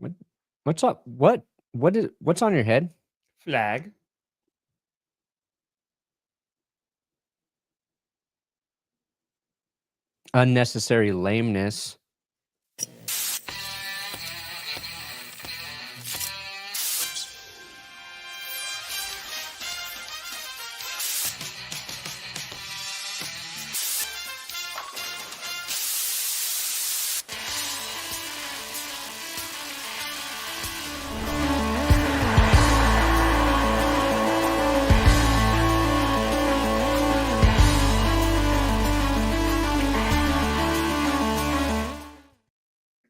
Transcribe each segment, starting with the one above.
What? What's up? What's on your head? Flag. Unnecessary lameness.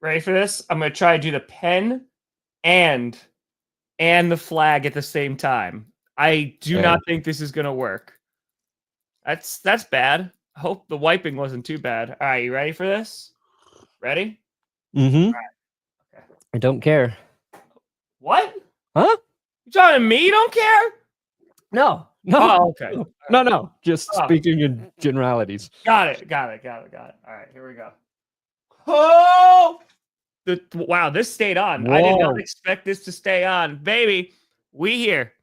Ready for this? I'm going to try to do the pen and the flag at the same time. I do not think this is going to work. That's bad. I hope the wiping wasn't too bad. All right, you ready for this? Ready? Mm-hmm. All right. Okay. I don't care. What? Huh? You talking to me? You don't care? No. Oh, okay. No. Just speaking in generalities. Got it. All right, here we go. Oh! Wow, this stayed on. Whoa. I did not expect this to stay on. Baby, we here.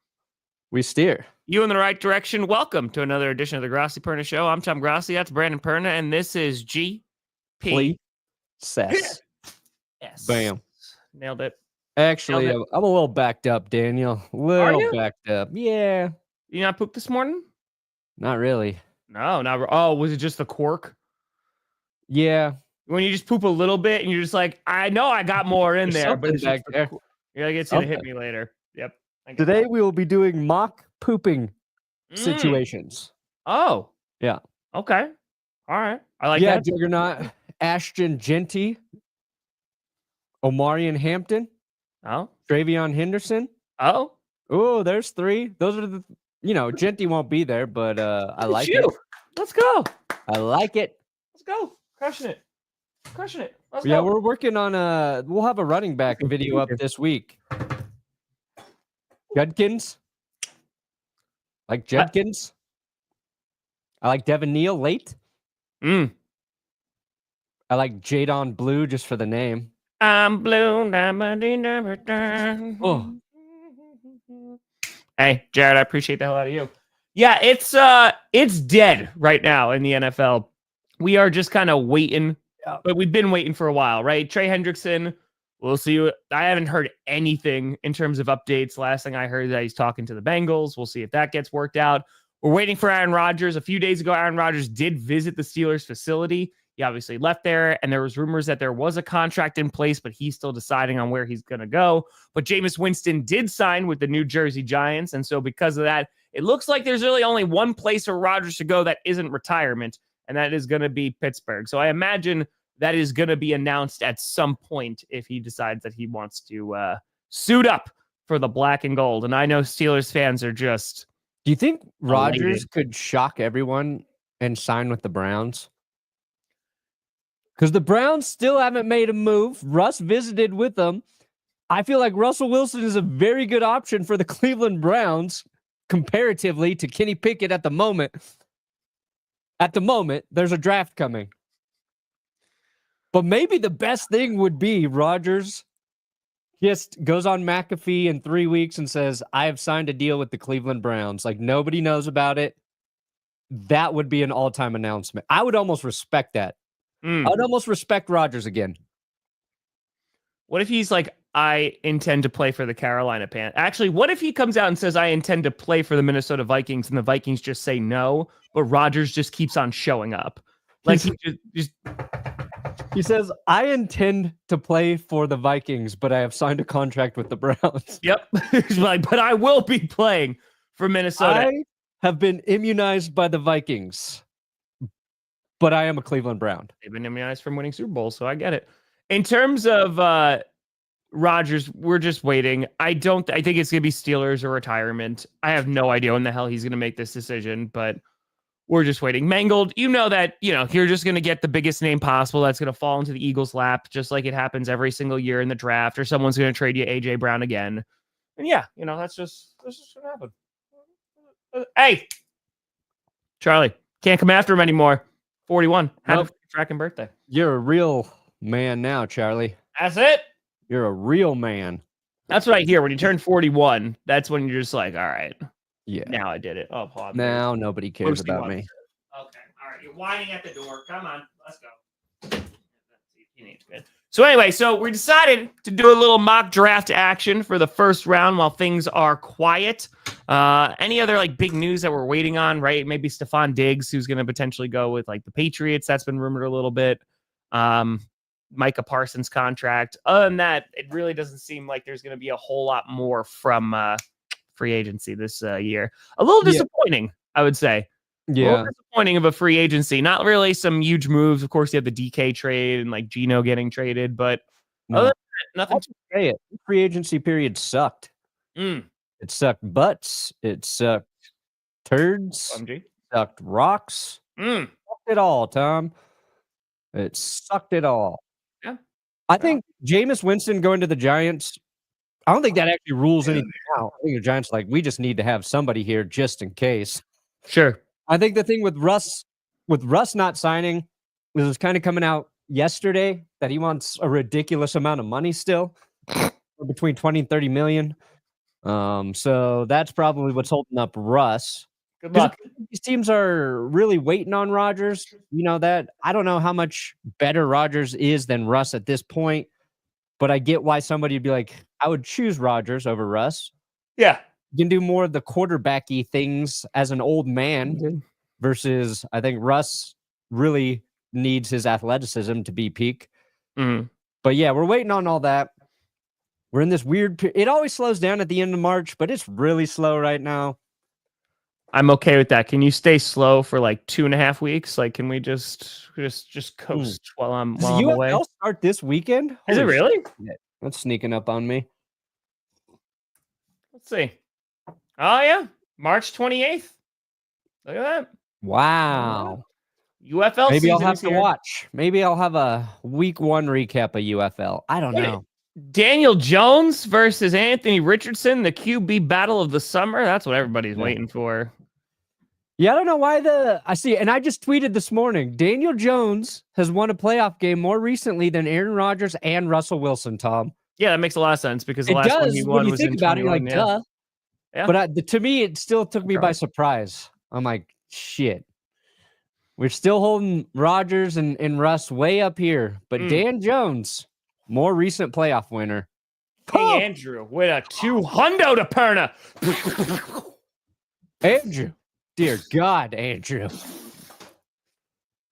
We steer. You in the right direction. Welcome to another edition of the Grossi Perna Show. I'm Tom Grossi. That's Brandon Perna. And this is GP. Yes. Bam. Nailed it. Actually, I'm a little backed up, Daniel. Backed up. Yeah. You not poop this morning? Not really. No, not. Oh, was it just the cork? Yeah. When you just poop a little bit and you're just like, I know I got more in there, but it's back there. You're like, it's going to hit me later. Yep. Today we will be doing mock pooping situations. Oh. Yeah. Okay. All right. I like that. Juggernaut. Ashton Jeanty. Omarion Hampton. Oh. TreVeyon Henderson. Oh. Oh, there's three. Those are the, Jeanty won't be there, but I like it. Let's go. I like it. Let's go. Crushing it. Let's go. We're working on we'll have a running back video up this week. Judkins. Like Judkins. I like Devin Neal late. I like Jadon Blue just for the name. I'm blue. Oh. Hey, Jared, I appreciate the hell out of you. Yeah, it's dead right now in the NFL. We are just kind of waiting. But we've been waiting for a while, right? Trey Hendrickson, we'll see. I haven't heard anything in terms of updates. Last thing I heard that he's talking to the Bengals. We'll see if that gets worked out. We're waiting for Aaron Rodgers. A few days ago, Aaron Rodgers did visit the Steelers facility. He obviously left there, and there was rumors that there was a contract in place, but he's still deciding on where he's going to go. But Jameis Winston did sign with the New Jersey Giants, and so because of that, it looks like there's really only one place for Rodgers to go that isn't retirement, and that is going to be Pittsburgh. So I imagine that is going to be announced at some point if he decides that he wants to suit up for the black and gold. And I know Steelers fans are just... Do you think Rodgers could shock everyone and sign with the Browns? Because the Browns still haven't made a move. Russ visited with them. I feel like Russell Wilson is a very good option for the Cleveland Browns comparatively to Kenny Pickett at the moment. At the moment, there's a draft coming. But maybe the best thing would be Rodgers just goes on McAfee in 3 weeks and says, I have signed a deal with the Cleveland Browns. Like, nobody knows about it. That would be an all-time announcement. I would almost respect that. I would almost respect Rodgers again. What if he's like, I intend to play for the Carolina Panthers? Actually, what if he comes out and says, I intend to play for the Minnesota Vikings, and the Vikings just say no, but Rodgers just keeps on showing up? Like, he says, I intend to play for the Vikings, but I have signed a contract with the Browns. Yep. He's like, but I will be playing for Minnesota. I have been immunized by the Vikings, but I am a Cleveland Brown. They've been immunized from winning Super Bowls, so I get it. In terms of Rodgers, we're just waiting. I think it's going to be Steelers or retirement. I have no idea when the hell he's going to make this decision, but we're just waiting. Mangled, you know that, you're just going to get the biggest name possible that's going to fall into the Eagles' lap, just like it happens every single year in the draft, or someone's going to trade you A.J. Brown again. And yeah, that's just going to happen. Hey, Charlie, can't come after him anymore. 41. Happy fracking birthday. You're a real man now, Charlie. That's it. You're a real man. That's what I hear. When you turn 41, that's when you're just like, all right. Yeah. Now I did it. Oh, Paul. Now nobody cares about me. Okay. All right. You're whining at the door. Come on. Let's go. So anyway, we decided to do a little mock draft action for the first round while things are quiet. Any other like big news that we're waiting on, right? Maybe Stephon Diggs, who's going to potentially go with like the Patriots. That's been rumored a little bit. Micah Parsons contract. Other than that, it really doesn't seem like there's going to be a whole lot more from free agency this year. A little disappointing, I would say. Yeah. A little disappointing of a free agency. Not really some huge moves. Of course, you have the DK trade and like Geno getting traded, but other than that, nothing. Say it. Free agency period sucked. It sucked butts. It sucked turds. OMG. Sucked rocks. Sucked it all, Tom. It sucked it all. Yeah. I think Jameis Winston going to the Giants, I don't think that actually rules anything out. I think the Giants like, we just need to have somebody here just in case. Sure. I think the thing with Russ not signing, this was kind of coming out yesterday that he wants a ridiculous amount of money still, between 20 and 30 million. So that's probably what's holding up Russ. Good luck. These teams are really waiting on Rodgers. You know that. I don't know how much better Rodgers is than Russ at this point, but I get why somebody would be like, I would choose Rodgers over Russ. Yeah. You can do more of the quarterbacky things as an old man versus I think Russ really needs his athleticism to be peak. But yeah, we're waiting on all that. We're in this weird it always slows down at the end of March, but it's really slow right now. I'm okay with that. Can you stay slow for like 2.5 weeks? Like, can we just coast while I'm away? UFL start this weekend? Is it really? That's sneaking up on me. Let's see. Oh yeah, March 28th. Look at that. Wow. UFL. Maybe I'll have to watch. Maybe I'll have a week 1 recap of UFL. I don't know. Daniel Jones versus Anthony Richardson, the QB battle of the summer. That's what everybody's waiting for. Yeah, I don't know why I see, and I just tweeted this morning, Daniel Jones has won a playoff game more recently than Aaron Rodgers and Russell Wilson, Tom. Yeah, that makes a lot of sense because the last one he won was in 2021. Like, duh. Yeah. But to me, it still took me by surprise. I'm like, shit. We're still holding Rodgers and Russ way up here, but Dan Jones, more recent playoff winner. Hey, Andrew, with a 200 to Perna. Andrew. Dear God, Andrew.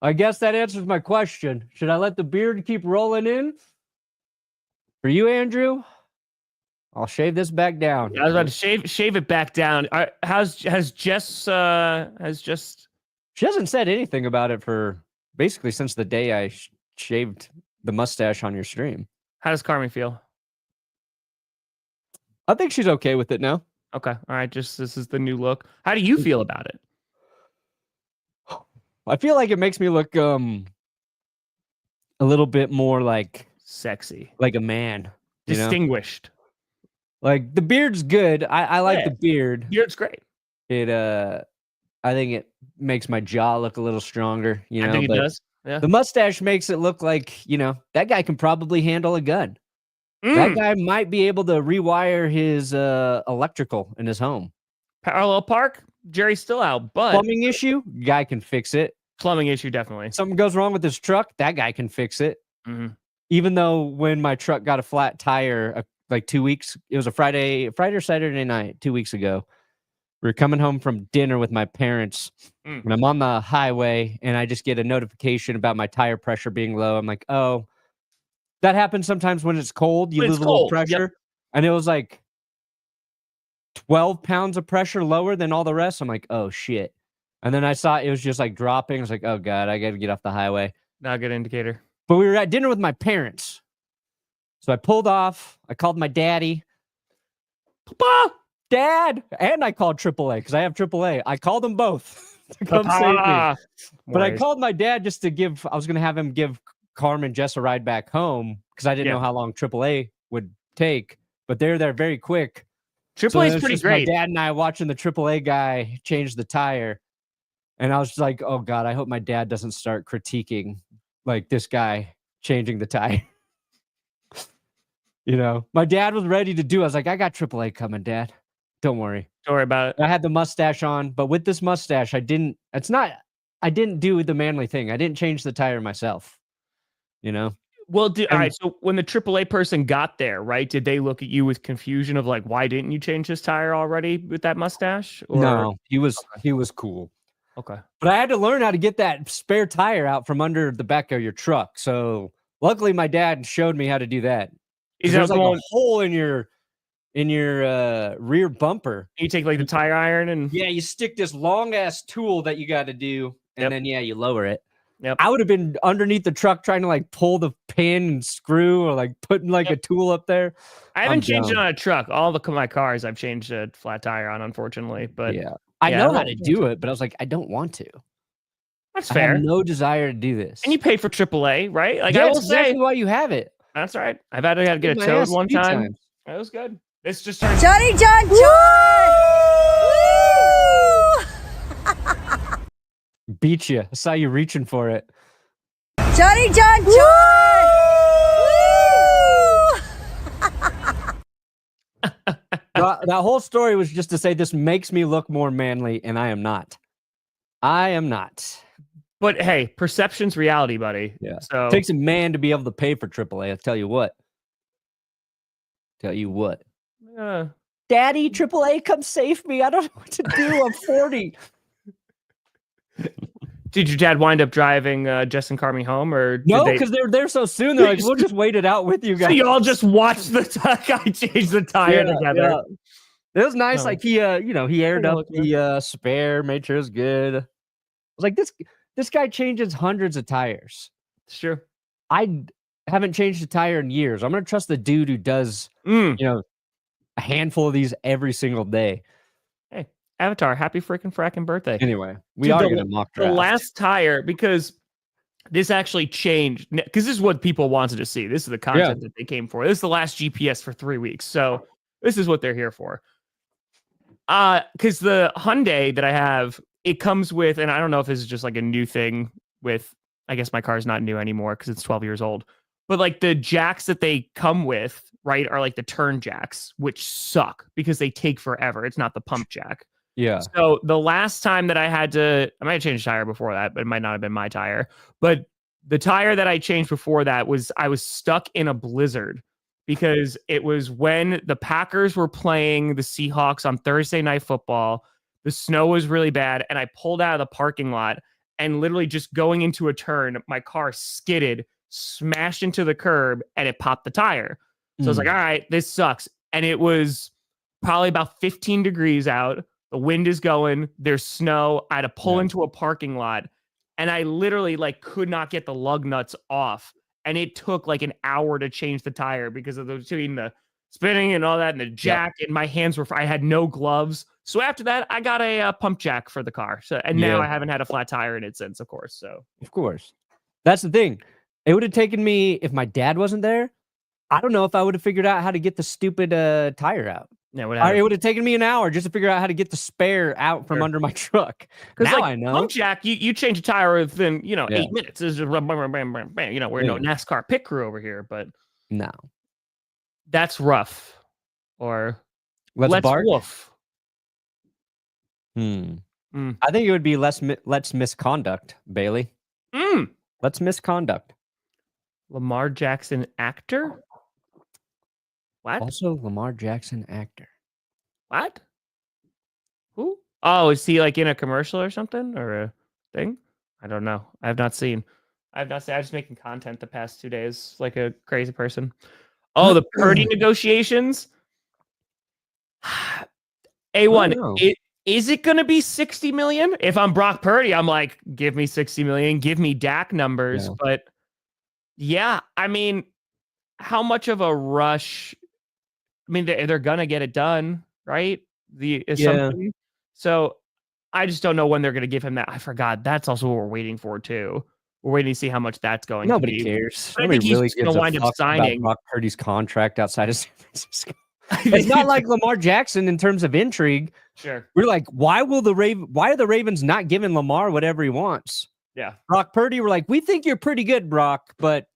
I guess that answers my question. Should I let the beard keep rolling in? For you, Andrew, I'll shave this back down. I was about to shave it back down. Has Jess She hasn't said anything about it for basically since the day I shaved the mustache on your stream. How does Carmen feel? I think she's okay with it now. Okay. All right. This is the new look. How do you feel about it? I feel like it makes me look a little bit more like sexy, like a man, distinguished. Like the beard's good. I like the beard. Beard's great. It I think it makes my jaw look a little stronger. I think it does. Yeah. The mustache makes it look like that guy can probably handle a gun. That guy might be able to rewire his electrical in his home. Parallel park, Jerry's still out, but plumbing issue, guy can fix it. Plumbing issue, definitely. Something goes wrong with his truck, that guy can fix it. Even though when my truck got a flat tire like 2 weeks, it was a Friday or Saturday night 2 weeks ago. We were coming home from dinner with my parents, and I'm on the highway, and I just get a notification about my tire pressure being low. I'm like, oh. That happens sometimes when it's cold. You lose a little pressure. Yep. And it was like 12 pounds of pressure lower than all the rest. I'm like, oh, shit. And then I saw it was just like dropping. I was like, oh, God, I got to get off the highway. Not a good indicator. But we were at dinner with my parents. So I pulled off. I called my daddy. Papa, Dad. And I called AAA because I have AAA. I called them both to come save me. But I called my dad just to I was going to have him give Carmen Jess a ride back home because I didn't know how long AAA would take, but they're there very quick. AAA is pretty great. My dad and I watching the AAA guy change the tire, and I was just like, "Oh God, I hope my dad doesn't start critiquing like this guy changing the tire." You know, my dad was ready to do. I was like, I got AAA coming, Dad. Don't worry. Don't worry about it. I had the mustache on, but with this mustache, I didn't do the manly thing. I didn't change the tire myself. You know? Well, all right. So when the AAA person got there, right, did they look at you with confusion of like, why didn't you change his tire already with that mustache? Or... No, he was cool. Okay. But I had to learn how to get that spare tire out from under the back of your truck. So luckily my dad showed me how to do that. Is that there's like a hole in your rear bumper. You take like the tire iron and you stick this long ass tool that you got to do, and then you lower it. Yep. I would have been underneath the truck trying to like pull the pin and screw or like putting like a tool up there. I haven't changed it on a truck. All my cars I've changed a flat tire on, unfortunately. But I know how to do it, but I was like, I don't want to. That's fair. I have no desire to do this. And you pay for AAA, right? Like I will say why you have it. That's right. I've had to get a towed one time. That was good. It's just turned Johnny John John. Beat you. I saw you reaching for it. Johnny John John. That whole story was just to say this makes me look more manly, and I am not. I am not. But hey, perception's reality, buddy. Yeah. So it takes a man to be able to pay for AAA. I'll tell you what. Daddy, AAA, come save me. I don't know what to do. I'm 40. Did your dad wind up driving Jess and Carmi home, or no? Because they were there so soon. They're like, we'll just wait it out with you guys. So you all just watched the guy change the tire together. Yeah. It was nice. Like he aired up the spare, made sure it was good. I was like, this guy changes hundreds of tires. It's true. I haven't changed a tire in years. I'm gonna trust the dude who does, a handful of these every single day. Hey, Avatar, happy freaking fracking birthday. Anyway, we are gonna mock draft. The last tire, because this actually changed, because this is what people wanted to see. This is the content that they came for. This is the last GPS for 3 weeks. So this is what they're here for. Because the Hyundai that I have, it comes with, and I don't know if this is just like a new thing with, I guess my car is not new anymore because it's 12 years old, but like the jacks that they come with, right, are like the turn jacks, which suck because they take forever. It's not the pump jack. Yeah. So the last time that I might have changed a tire before that, but it might not have been my tire. But the tire that I changed before that was, I was stuck in a blizzard because it was when the Packers were playing the Seahawks on Thursday Night Football. The snow was really bad, and I pulled out of the parking lot, and literally just going into a turn, my car skidded, smashed into the curb, and it popped the tire. So I was like, all right, this sucks. And it was probably about 15 degrees out. The wind is going. There's snow. I had to pull into a parking lot, and I literally like could not get the lug nuts off. And it took like an hour to change the tire because of between the spinning and all that and the jack. And my hands were, I had no gloves. So after that, I got a pump jack for the car. So, and now I haven't had a flat tire in it since, of course. So, of course, that's the thing. It would have taken me, if my dad wasn't there, I don't know if I would have figured out how to get the stupid tire out. Yeah, it would have taken me an hour just to figure out how to get the spare out from under my truck. Because now I know. Pump jack, you change a tire within 8 minutes. It's just bam, bam, bam, bam, bam. We're no NASCAR pit crew over here, but no, that's rough. Or let's bark. Woof. I think it would be let's misconduct, Bailey. Let's misconduct. Lamar Jackson actor? What? Also, Lamar Jackson actor. What? Who? Oh, is he like in a commercial or something or a thing? I don't know. I have not seen. I'm just making content the past 2 days like a crazy person. Oh, the Purdy negotiations. A1, is it going to be 60 million? If I'm Brock Purdy, I'm like, give me 60 million, give me Dak numbers. But yeah, I mean, how much of a rush? I mean, they're going to get it done, right? The assumption. So I just don't know when they're going to give him that. I forgot. That's also what we're waiting for, too. We're waiting to see how much that's going to be. Nobody cares. I think he's going to wind up signing Brock Purdy's contract outside of San Francisco. It's not like Lamar Jackson in terms of intrigue. Sure. We're like, why are the Ravens not giving Lamar whatever he wants? Yeah. Brock Purdy, we're like, we think you're pretty good, Brock, but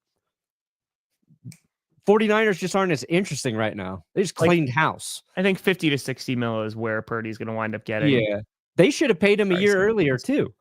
49ers just aren't as interesting right now. They just cleaned house. I think 50 to 60 mil is where Purdy's going to wind up getting. Yeah. They should have paid him a year earlier, too.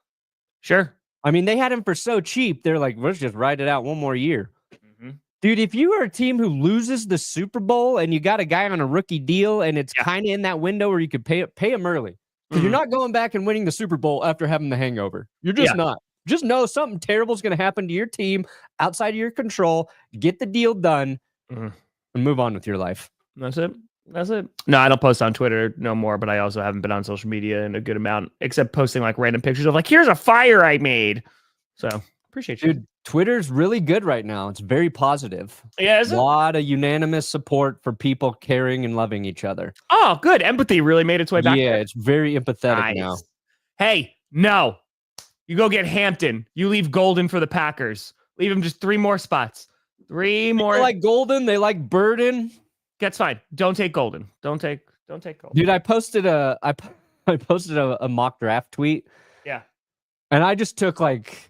Sure. I mean, they had him for so cheap. They're like, let's just ride it out one more year. Mm-hmm. Dude, if you are a team who loses the Super Bowl and you got a guy on a rookie deal and it's kind of in that window where you could pay him early, because you're not going back and winning the Super Bowl after having the hangover. You're just not. Just know something terrible is going to happen to your team outside of your control. Get the deal done and move on with your life. That's it. No, I don't post on Twitter no more, but I also haven't been on social media in a good amount, except posting like random pictures of like, here's a fire I made. So appreciate you. Dude, Twitter's really good right now. It's very positive. Yeah, is it? A lot of unanimous support for people caring and loving each other. Oh, good. Empathy really made its way back. Yeah, there. it's very empathetic now. Hey, no. You go get Hampton. You leave Golden for the Packers. Leave him just 3 more spots. 3 more. They like Golden. They like Burden. That's fine. Don't take Golden. Don't take Golden. Dude, I posted a mock draft tweet. Yeah. And I just took like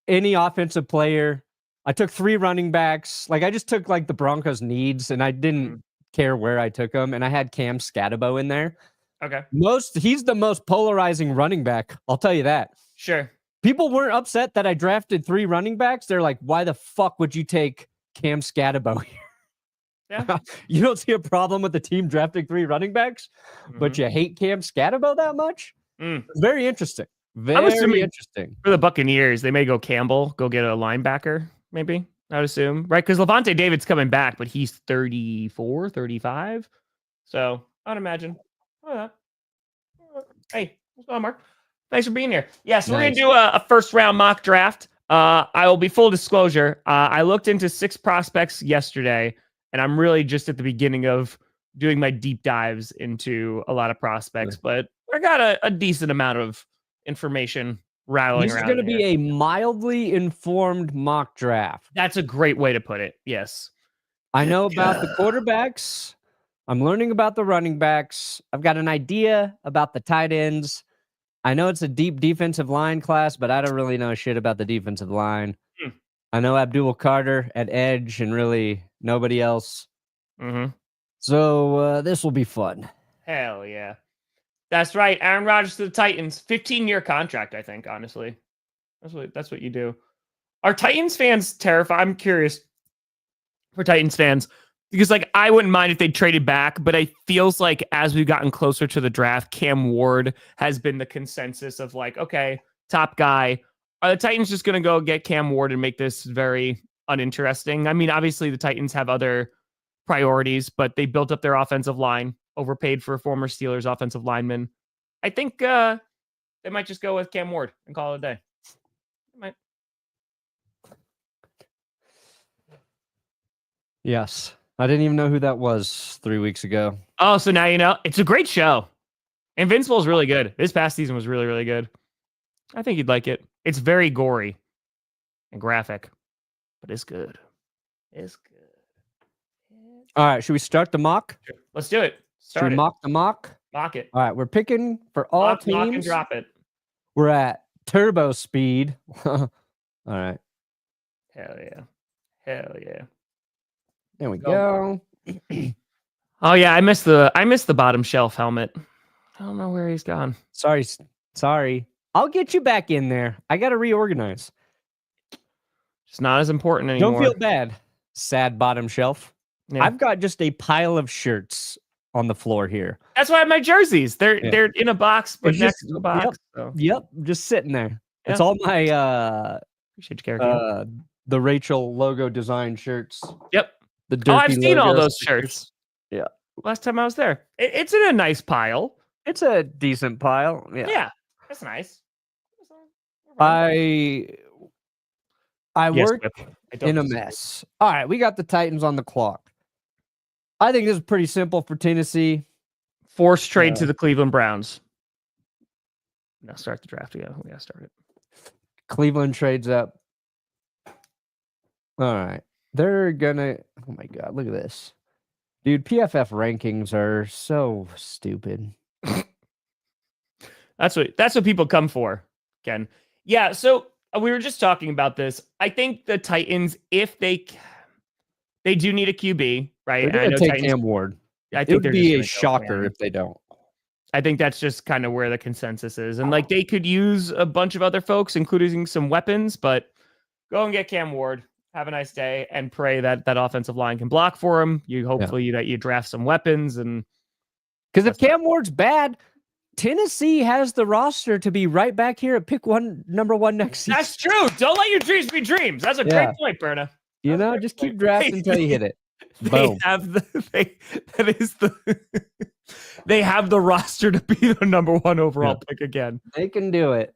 any offensive player. I took 3 running backs. Like I just took like the Broncos' needs, and I didn't care where I took them. And I had Cam Scatabo in there. Okay. He's the most polarizing running back. I'll tell you that. Sure. People weren't upset that I drafted 3 running backs. They're like, why the fuck would you take Cam Scatabo here? Yeah. You don't see a problem with the team drafting 3 running backs, but you hate Cam Scatabo that much? Very interesting. Very interesting. For the Buccaneers, they may go Campbell, go get a linebacker, maybe, I would assume. Right? Because Levante David's coming back, but he's 34, 35. So I'd imagine. Hey, what's going on, Mark? Thanks for being here. Yeah, so we're going to do a first-round mock draft. I will be full disclosure. I looked into 6 prospects yesterday, and I'm really just at the beginning of doing my deep dives into a lot of prospects, but I got a decent amount of information rattling around. This is going to be a mildly informed mock draft. That's a great way to put it. Yes. I know about the quarterbacks. I'm learning about the running backs. I've got an idea about the tight ends. I know it's a deep defensive line class, but I don't really know shit about the defensive line. I know Abdul Carter at edge and really nobody else. So this will be fun. Hell yeah. That's right. Aaron Rodgers to the Titans. 15-year contract, I think, honestly. That's what you do. Are Titans fans terrified? I'm curious for Titans fans. Because, like, I wouldn't mind if they traded back, but it feels like as we've gotten closer to the draft, Cam Ward has been the consensus of, like, okay, top guy. Are the Titans just going to go get Cam Ward and make this very uninteresting? I mean, obviously, the Titans have other priorities, but they built up their offensive line, overpaid for a former Steelers offensive lineman. I think they might just go with Cam Ward and call it a day. They might. Yes. I didn't even know who that was 3 weeks ago. Oh, so now you know. It's a great show. Invincible is really good. This past season was really, really good. I think you'd like it. It's very gory and graphic, but it's good. It's good. All right, should we start the mock? Sure. Let's do it. Should we mock the mock? Mock it. All right, we're picking for all teams. Mock and drop it. We're at turbo speed. All right. Hell yeah. Hell yeah. There we go. Oh yeah, I missed the bottom shelf helmet. I don't know where he's gone. Sorry. I'll get you back in there. I got to reorganize. It's not as important anymore. Don't feel bad. Sad bottom shelf. Yeah. I've got just a pile of shirts on the floor here. That's why I have my jerseys. They're in a box, but next to a box. Yep, just sitting there. Yeah. It's all my appreciate your character. The Rachel logo design shirts. Yep. I've seen all those shirts. Yeah. Last time I was there. It's in a nice pile. It's a decent pile. Yeah. Yeah. That's nice. I work in a mess. All right, we got the Titans on the clock. I think this is pretty simple for Tennessee. Force trade to the Cleveland Browns. Now start the draft again. We got to start it. Cleveland trades up. All right. They're gonna. Oh my God! Look at this, dude. PFF rankings are so stupid. That's what people come for, Ken. Yeah. So we were just talking about this. I think the Titans, if they They do need a QB, right? They're going to take Cam Ward. I think it would they're be a shocker if they don't. I think that's just kind of where the consensus is. And like they could use a bunch of other folks, including some weapons, but go and get Cam Ward. Have a nice day and pray that that offensive line can block for him. You hopefully that you draft some weapons. And because if Cam Ward's bad, Tennessee has the roster to be right back here at pick number one next season. That's true. Don't let your dreams be dreams. That's a great point, Perna. You know, just keep drafting until you hit it. Boom. They have the roster to be the number one overall pick again. They can do it.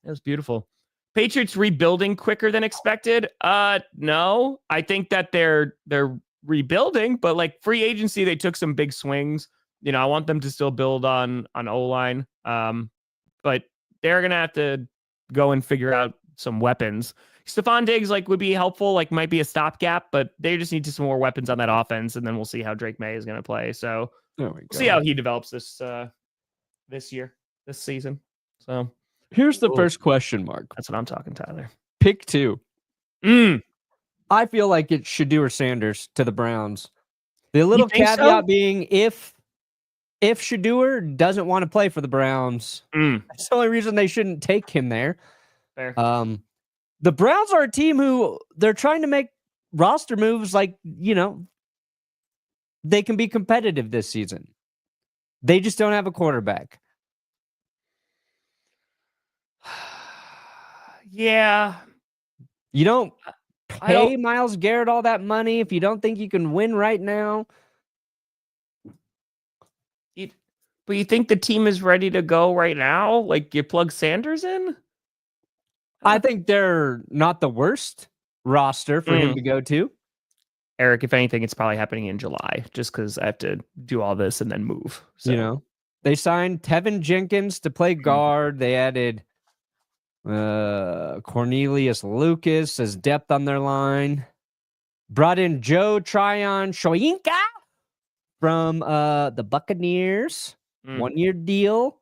That was beautiful. Patriots rebuilding quicker than expected. No, I think that they're rebuilding, but like free agency, they took some big swings. You know, I want them to still build on O-line. But they're gonna have to go and figure out some weapons. Stephon Diggs would be helpful, might be a stopgap, but they just need some more weapons on that offense, and then we'll see how Drake May is gonna play. So we'll see how he develops this season. So here's the first question mark. That's what I'm talking, Tyler. Pick 2. I feel like it's Shedeur Sanders to the Browns. The little caveat being if Shedeur doesn't want to play for the Browns, that's the only reason they shouldn't take him there. Fair. The Browns are a team who they're trying to make roster moves they can be competitive this season. They just don't have a quarterback. Yeah. You don't pay Myles Garrett all that money if you don't think you can win right now. But you think the team is ready to go right now? You plug Sanders in? I think they're not the worst roster for him to go to. Eric, if anything, it's probably happening in July just because I have to do all this and then move. So. They signed TreVeyon Jenkins to play guard. They added Cornelius Lucas as depth on their line. Brought in Joe Tryon-Shoyinka from the Buccaneers. 1-year deal.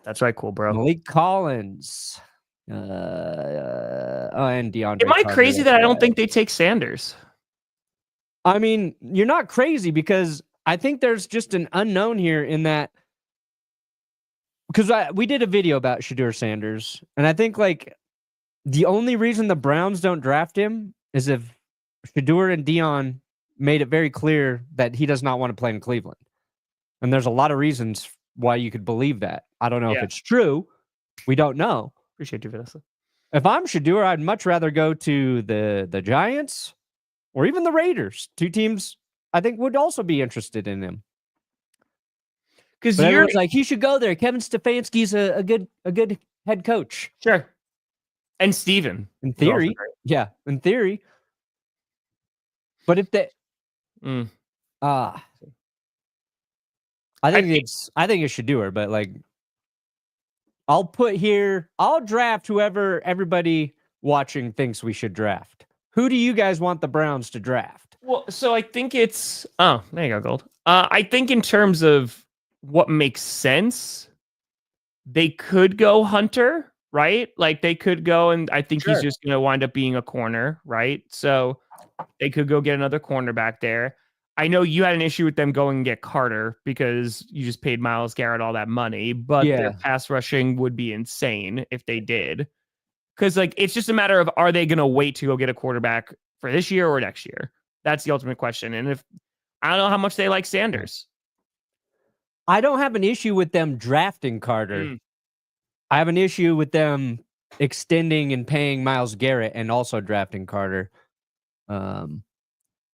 That's right, cool, bro. Malik Collins. And DeAndre. Am I crazy that I don't think they take Sanders? I mean, you're not crazy because I think there's just an unknown here in that because we did a video about Shedeur Sanders, and I think the only reason the Browns don't draft him is if Shedeur and Dion made it very clear that he does not want to play in Cleveland. And there's a lot of reasons why you could believe that. I don't know if it's true. We don't know. Appreciate you, Vanessa. If I'm Shedeur, I'd much rather go to the Giants or even the Raiders. 2 teams I think would also be interested in him. Because you're he should go there. Kevin Stefanski's a good head coach. Sure. And Steven. In theory. Yeah, in theory. But if they I think it's Shedeur, but I'll draft whoever everybody watching thinks we should draft. Who do you guys want the Browns to draft? Well, so I think it's there you go, Gold. I think in terms of what makes sense, they could go Hunter, right? They could go, and I think he's just gonna wind up being a corner, right? So they could go get another cornerback there. I know you had an issue with them going and get Carter because you just paid Myles Garrett all that money, but their pass rushing would be insane if they did. Because it's just a matter of, are they going to wait to go get a quarterback for this year or next year? That's the ultimate question. And if I don't know how much they like Sanders. I don't have an issue with them drafting Carter. I have an issue with them extending and paying Myles Garrett and also drafting Carter.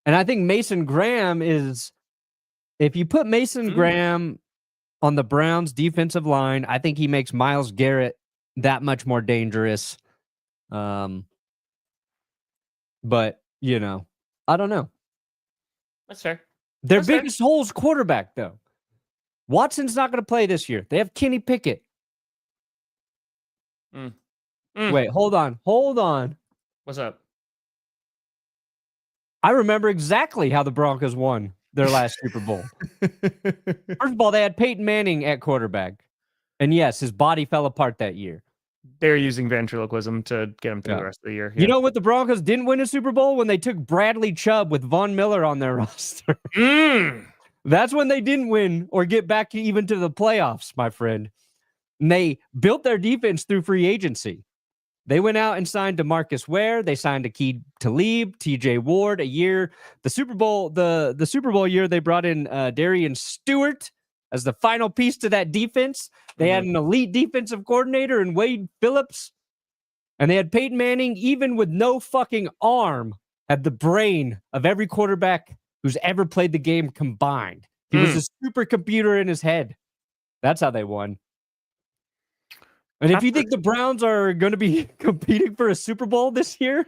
And I think Mason Graham is, if you put Mason Graham on the Browns defensive line, I think he makes Myles Garrett that much more dangerous. But, I don't know. That's fair. Their biggest hole is quarterback, though. Watson's not going to play this year. They have Kenny Pickett. Wait, hold on. What's up? I remember exactly how the Broncos won their last Super Bowl. First of all, they had Peyton Manning at quarterback. And yes, his body fell apart that year. They're using ventriloquism to get him through the rest of the year. You know what the Broncos didn't win a Super Bowl? When they took Bradley Chubb with Von Miller on their roster. That's when they didn't win or get back even to the playoffs, my friend. And they built their defense through free agency. They went out and signed DeMarcus Ware. They signed Aqib Talib, TJ Ward a year. The Super Bowl year, they brought in Darian Stewart as the final piece to that defense. They had an elite defensive coordinator in Wade Phillips. And they had Peyton Manning, even with no fucking arm, had the brain of every quarterback who's ever played the game combined. He was a supercomputer in his head. That's how they won. And if you think the Browns are going to be competing for a Super Bowl this year,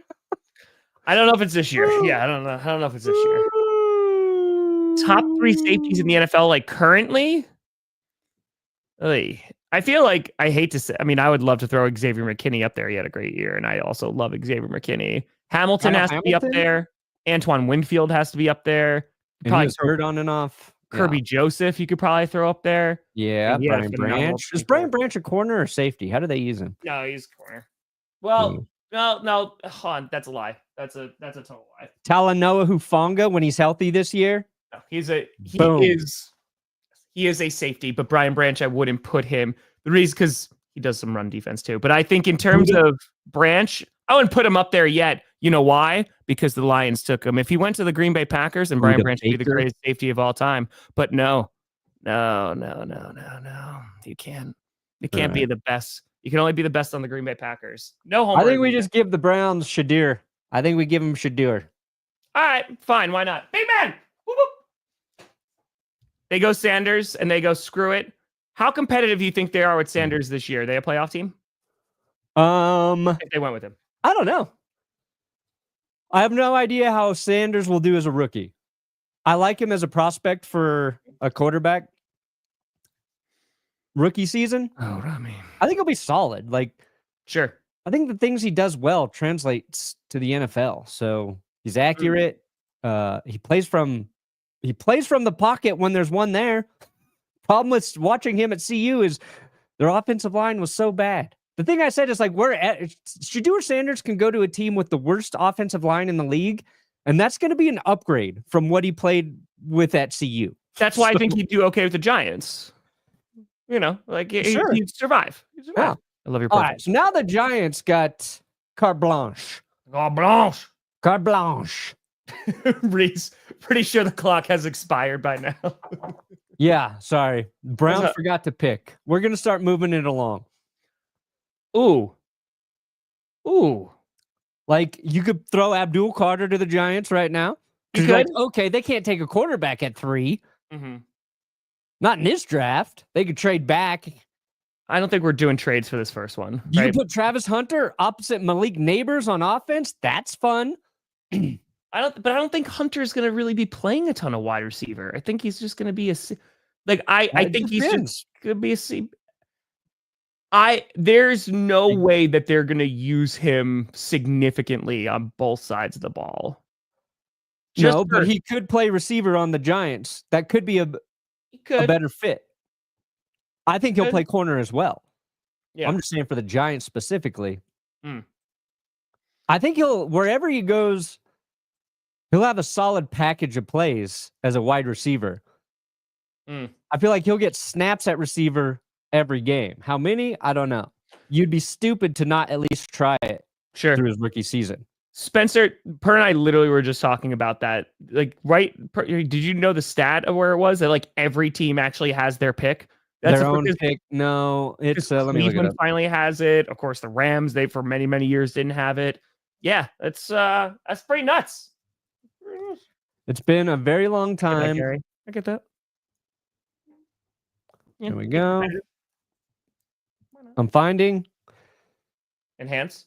I don't know if it's this year. Yeah, I don't know if it's this year. Top 3 safeties in the NFL, like currently. I feel like I hate to say. I mean, I would love to throw Xavier McKinney up there. He had a great year, and I also love Xavier McKinney. Hamilton has to be up there. Antoine Winfield has to be up there. Probably hurt on and off. Kirby Joseph, you could probably throw up there. Yeah, Brian Branch. Is Brian Branch a corner or safety? How do they use him? No, he's corner. Well, no, hold on, that's a lie. That's a total lie. Talanoa Hufanga when he's healthy this year. No, he is a safety, but Brian Branch, I wouldn't put him. The reason because he does some run defense too. But I think in terms of Branch, I wouldn't put him up there yet. You know why? Because the Lions took him. If he went to the Green Bay Packers, and Brian Branch would be the greatest safety of all time. But no. You can't. You can't be the best. You can only be the best on the Green Bay Packers. No homework. I think we just give the Browns Shedeur. I think we give him Shedeur. All right, fine. Why not? Big man. Whoop, whoop. They go Sanders, and they go screw it. How competitive do you think they are with Sanders this year? Are they a playoff team? If they went with him. I don't know. I have no idea how Sanders will do as a rookie. I like him as a prospect for a quarterback rookie season. Oh, Rami. I think he'll be solid. Sure. I think the things he does well translates to the NFL. So he's accurate. He plays from the pocket when there's one there. Problem with watching him at CU is their offensive line was so bad. The thing I said is Shedeur Sanders can go to a team with the worst offensive line in the league, and that's going to be an upgrade from what he played with at CU. That's why I think he'd do okay with the Giants. You know, he'd survive. Yeah. I love your All right, so now the Giants got carte blanche. Carte blanche. Reese, pretty sure the clock has expired by now. Yeah, sorry. Browns forgot to pick. We're going to start moving it along. Ooh. Like, you could throw Abdul Carter to the Giants right now. You could. Okay, they can't take a quarterback at 3. Mm-hmm. Not in this draft. They could trade back. I don't think we're doing trades for this first one. You can put Travis Hunter opposite Malik Neighbors on offense. That's fun. I don't think Hunter's going to really be playing a ton of wide receiver. I think he's just going to be I think he's just going to be a C. There's no way that they're going to use him significantly on both sides of the ball. But he could play receiver on the Giants. That could be a better fit. I think he'll play corner as well. Yeah. I'm just saying for the Giants specifically. I think wherever he goes, he'll have a solid package of plays as a wide receiver. I feel like he'll get snaps at receiver every game. How many? I don't know. You'd be stupid to not at least try it through his rookie season. Spencer, Per and I literally were just talking about that. Did you know the stat of where it was? That every team actually has their pick? That's their own pick. No, it's let me look it up. Finally has it. Of course, the Rams, they for many, many years didn't have it. Yeah, that's pretty nuts. It's been a very long time. I get that. Yeah. Here we go. I'm finding enhance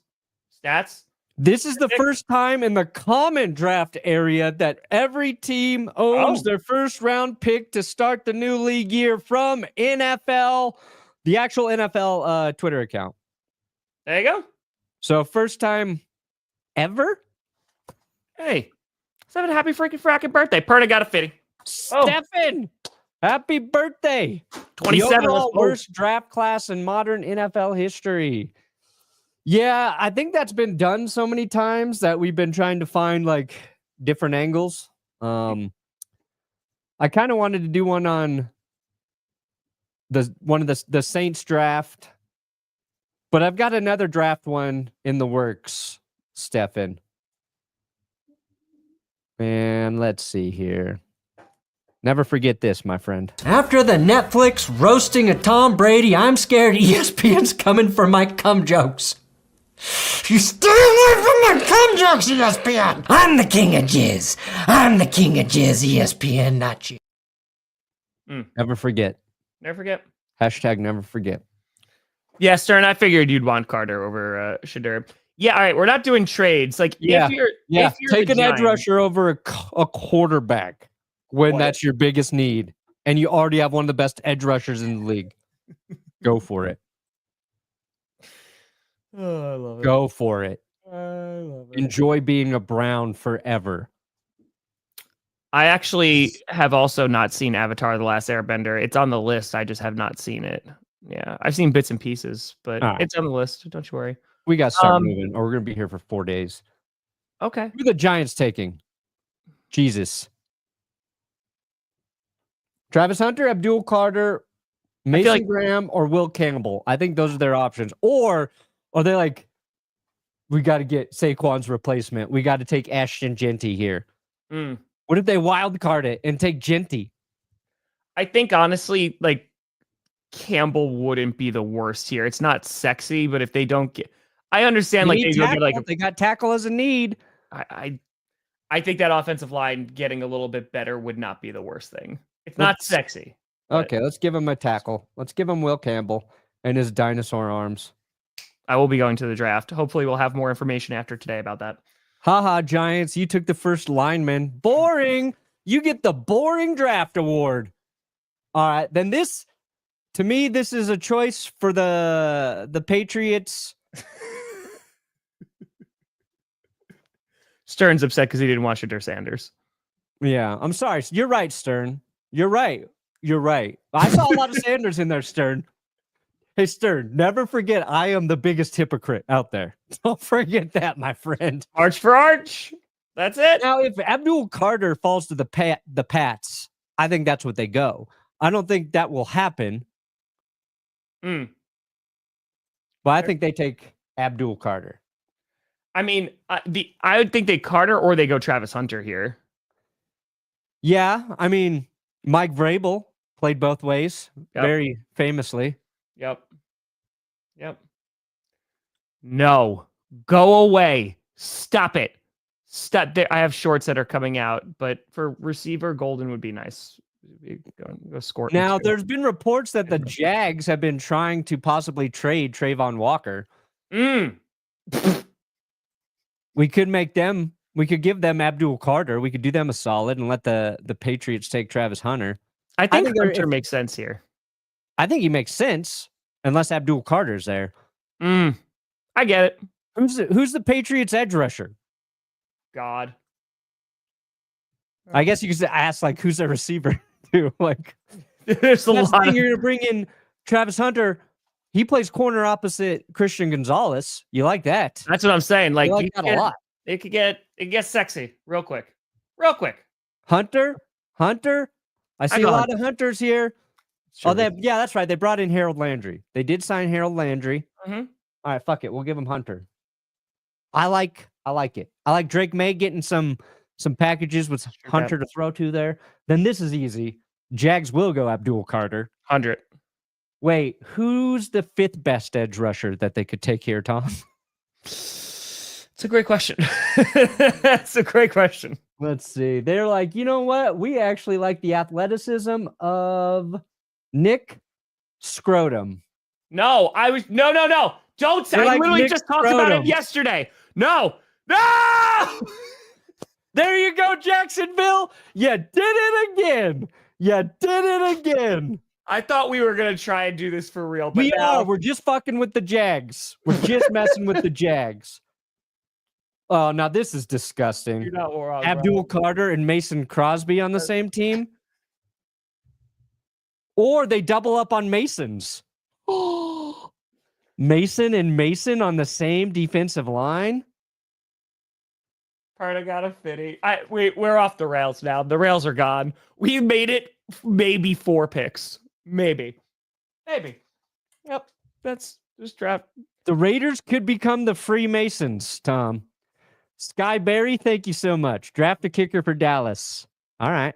stats. This is the first time in the common draft area that every team owns their first round pick to start the new league year from NFL, the actual NFL Twitter account. There you go. So first time ever. Hey, let's have a happy freaking fracking birthday. Perna got a fitting. Stefan, happy birthday. 27. The overall worst draft class in modern NFL history. Yeah, I think that's been done so many times that we've been trying to find like different angles. I kind of wanted to do one on the Saints draft, but I've got another draft one in the works, Stefan. And let's see here. Never forget this, my friend. After the Netflix roasting of Tom Brady, I'm scared ESPN's coming for my cum jokes. You stay away from my cum jokes, ESPN! I'm the king of jizz. I'm the king of jizz, ESPN, not you. Never forget. Never forget. Hashtag never forget. Yeah, Stern, I figured you'd want Carter over Shedeur. Yeah, all right, we're not doing trades. Like, if you're take an edge Giants, rusher over a quarterback when that's your biggest need, and you already have one of the best edge rushers in the league. Go for it. Oh, I love it. Go for it. I love it. Enjoy being a Brown forever. I actually have also not seen Avatar: The Last Airbender. It's on the list. I just have not seen it. Yeah, I've seen bits and pieces, but it's on the list. Don't you worry. We got to start moving, or we're going to be here for 4 days. Okay. Who are the Giants taking? Jesus. Travis Hunter, Abdul Carter, Mason Graham, or Will Campbell. I think those are their options. Or are they like, we got to get Saquon's replacement. We got to take Ashton Jeanty here. What if they wild card it and take Jeanty? I think honestly, like, Campbell wouldn't be the worst here. It's not sexy, but if they don't get, I understand like they got tackle as a need. I think that offensive line getting a little bit better would not be the worst thing. It's not sexy. Okay, let's give him a tackle. Let's give him Will Campbell and his dinosaur arms. I will be going to the draft. Hopefully we'll have more information after today about that. Haha, Giants, you took the first lineman. Boring. You get the boring draft award. All right, then to me, this is a choice for the Patriots. Stern's upset because he didn't watch Shedeur Sanders. Yeah, I'm sorry. You're right, Stern. You're right. I saw a lot of Sanders in there, Stern. Hey, Stern, never forget I am the biggest hypocrite out there. Don't forget that, my friend. Arch for arch. That's it. Now, if Abdul Carter falls to the Pats, I think that's what they go. I don't think that will happen. But I think they take Abdul Carter. I mean, I would think they Carter or they go Travis Hunter here. Yeah, I mean, Mike Vrabel played both ways very famously. Yep. No, go away. Stop it. Stop there. I have shorts that are coming out, but for receiver, Golden would be nice. Go score. Now, there's been reports that the Jags have been trying to possibly trade Trayvon Walker. We could give them Abdul Carter. We could do them a solid and let the Patriots take Travis Hunter. I think Hunter makes sense here. I think he makes sense unless Abdul Carter's there. I get it. Who's the Patriots edge rusher? God. I guess you could ask like who's their receiver too. Like there's a lot. You're gonna bring in Travis Hunter. He plays corner opposite Christian Gonzalez. You like that? That's what I'm saying. Like that a lot. It gets sexy real quick. Hunter. I see a lot of Hunters here. Sure. That's right. They brought in Harold Landry. They did sign Harold Landry. All right, fuck it. We'll give him Hunter. I like it. I like Drake May getting some packages with Hunter to throw to there. Then this is easy. Jags will go Abdul Carter. 100. Wait, who's the 5th best edge rusher that they could take here, Tom? It's a great question. That's a great question. Let's see. They're like, you know what? We actually like the athleticism of Nick Scrotum. No. Don't say. I literally just talked about it yesterday. No. There you go, Jacksonville. You did it again. I thought we were going to try and do this for real. But we are. We're just fucking with the Jags. We're just messing with the Jags. Oh, now this is disgusting. You're not wrong, Abdul Carter and Mason Crosby on the same team. Or they double up on Masons. Mason and Mason on the same defensive line. Part got a fitty. We're off the rails now. The rails are gone. We made it maybe 4 picks. Maybe. Yep. That's just draft. The Raiders could become the Freemasons, Tom. Sky Berry, thank you so much. Draft a kicker for Dallas. All right.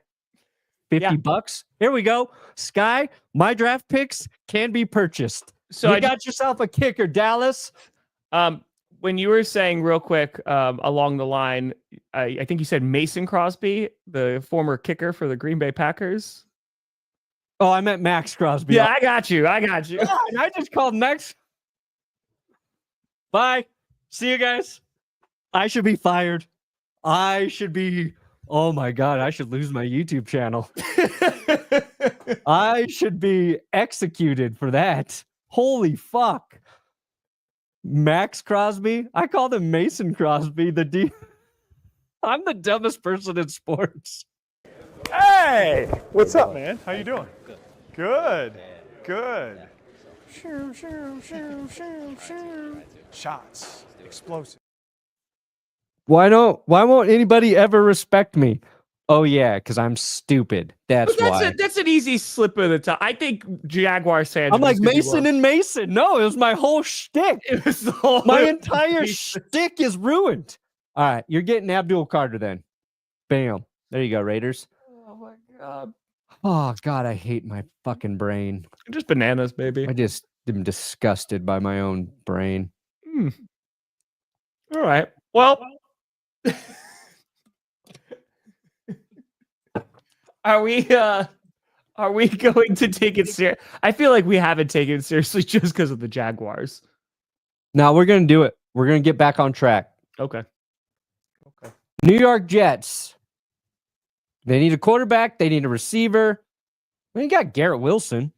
$50. Here we go. Sky, my draft picks can be purchased. So you got yourself a kicker, Dallas. When you were saying real quick along the line, I think you said Mason Crosby, the former kicker for the Green Bay Packers. Oh, I meant Max Crosby. Yeah, I got you. And I just called Max. Bye. See you guys. I should be fired. I should be. Oh my God. I should lose my YouTube channel. I should be executed for that. Holy fuck. Max Crosby? I called him Mason Crosby. I'm the dumbest person in sports. Hey! What's up, man? How you doing? Good. Good. Shots. Explosive. Why won't anybody ever respect me? Oh yeah, because I'm stupid. That's why. That's an easy slip of the tongue. I think Jaguars fans. I'm like Mason and Mason. No, it was my whole shtick. It was the whole my entire shtick is ruined. All right, you're getting Abdul Carter then. Bam. There you go, Raiders. Oh my God. Oh God, I hate my fucking brain. Just bananas, baby. I just am disgusted by my own brain. All right. Well. Are we going to take it serious? I feel like we haven't taken it seriously just because of the Jaguars. No, we're going to do it. We're going to get back on track. Okay. New York Jets. They need a quarterback. They need a receiver. Well, you got Garrett Wilson.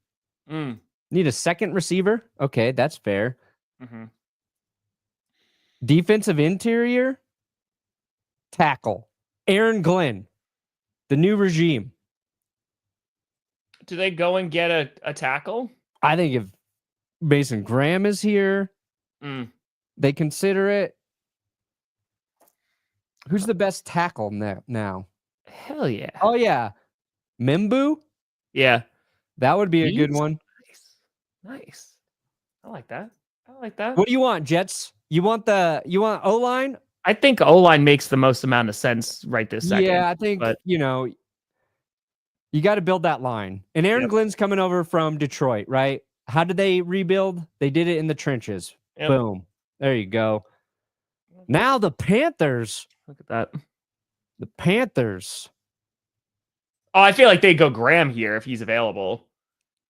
Need a second receiver. Okay, that's fair. Mm-hmm. Defensive interior. Tackle. Aaron Glenn. The new regime. Do they go and get a tackle? I think if Mason Graham is here, they consider it. Who's the best tackle now? Hell yeah. Oh, yeah. Mimbu? Yeah. That would be a good one. Nice. I like that. What do you want, Jets? You want O-line? I think O-line makes the most amount of sense right this second. Yeah, I think, you got to build that line. And Aaron Glenn's coming over from Detroit, right? How did they rebuild? They did it in the trenches. Yep. Boom. There you go. Now the Panthers. Look at that. The Panthers. Oh, I feel like they go Graham here if he's available.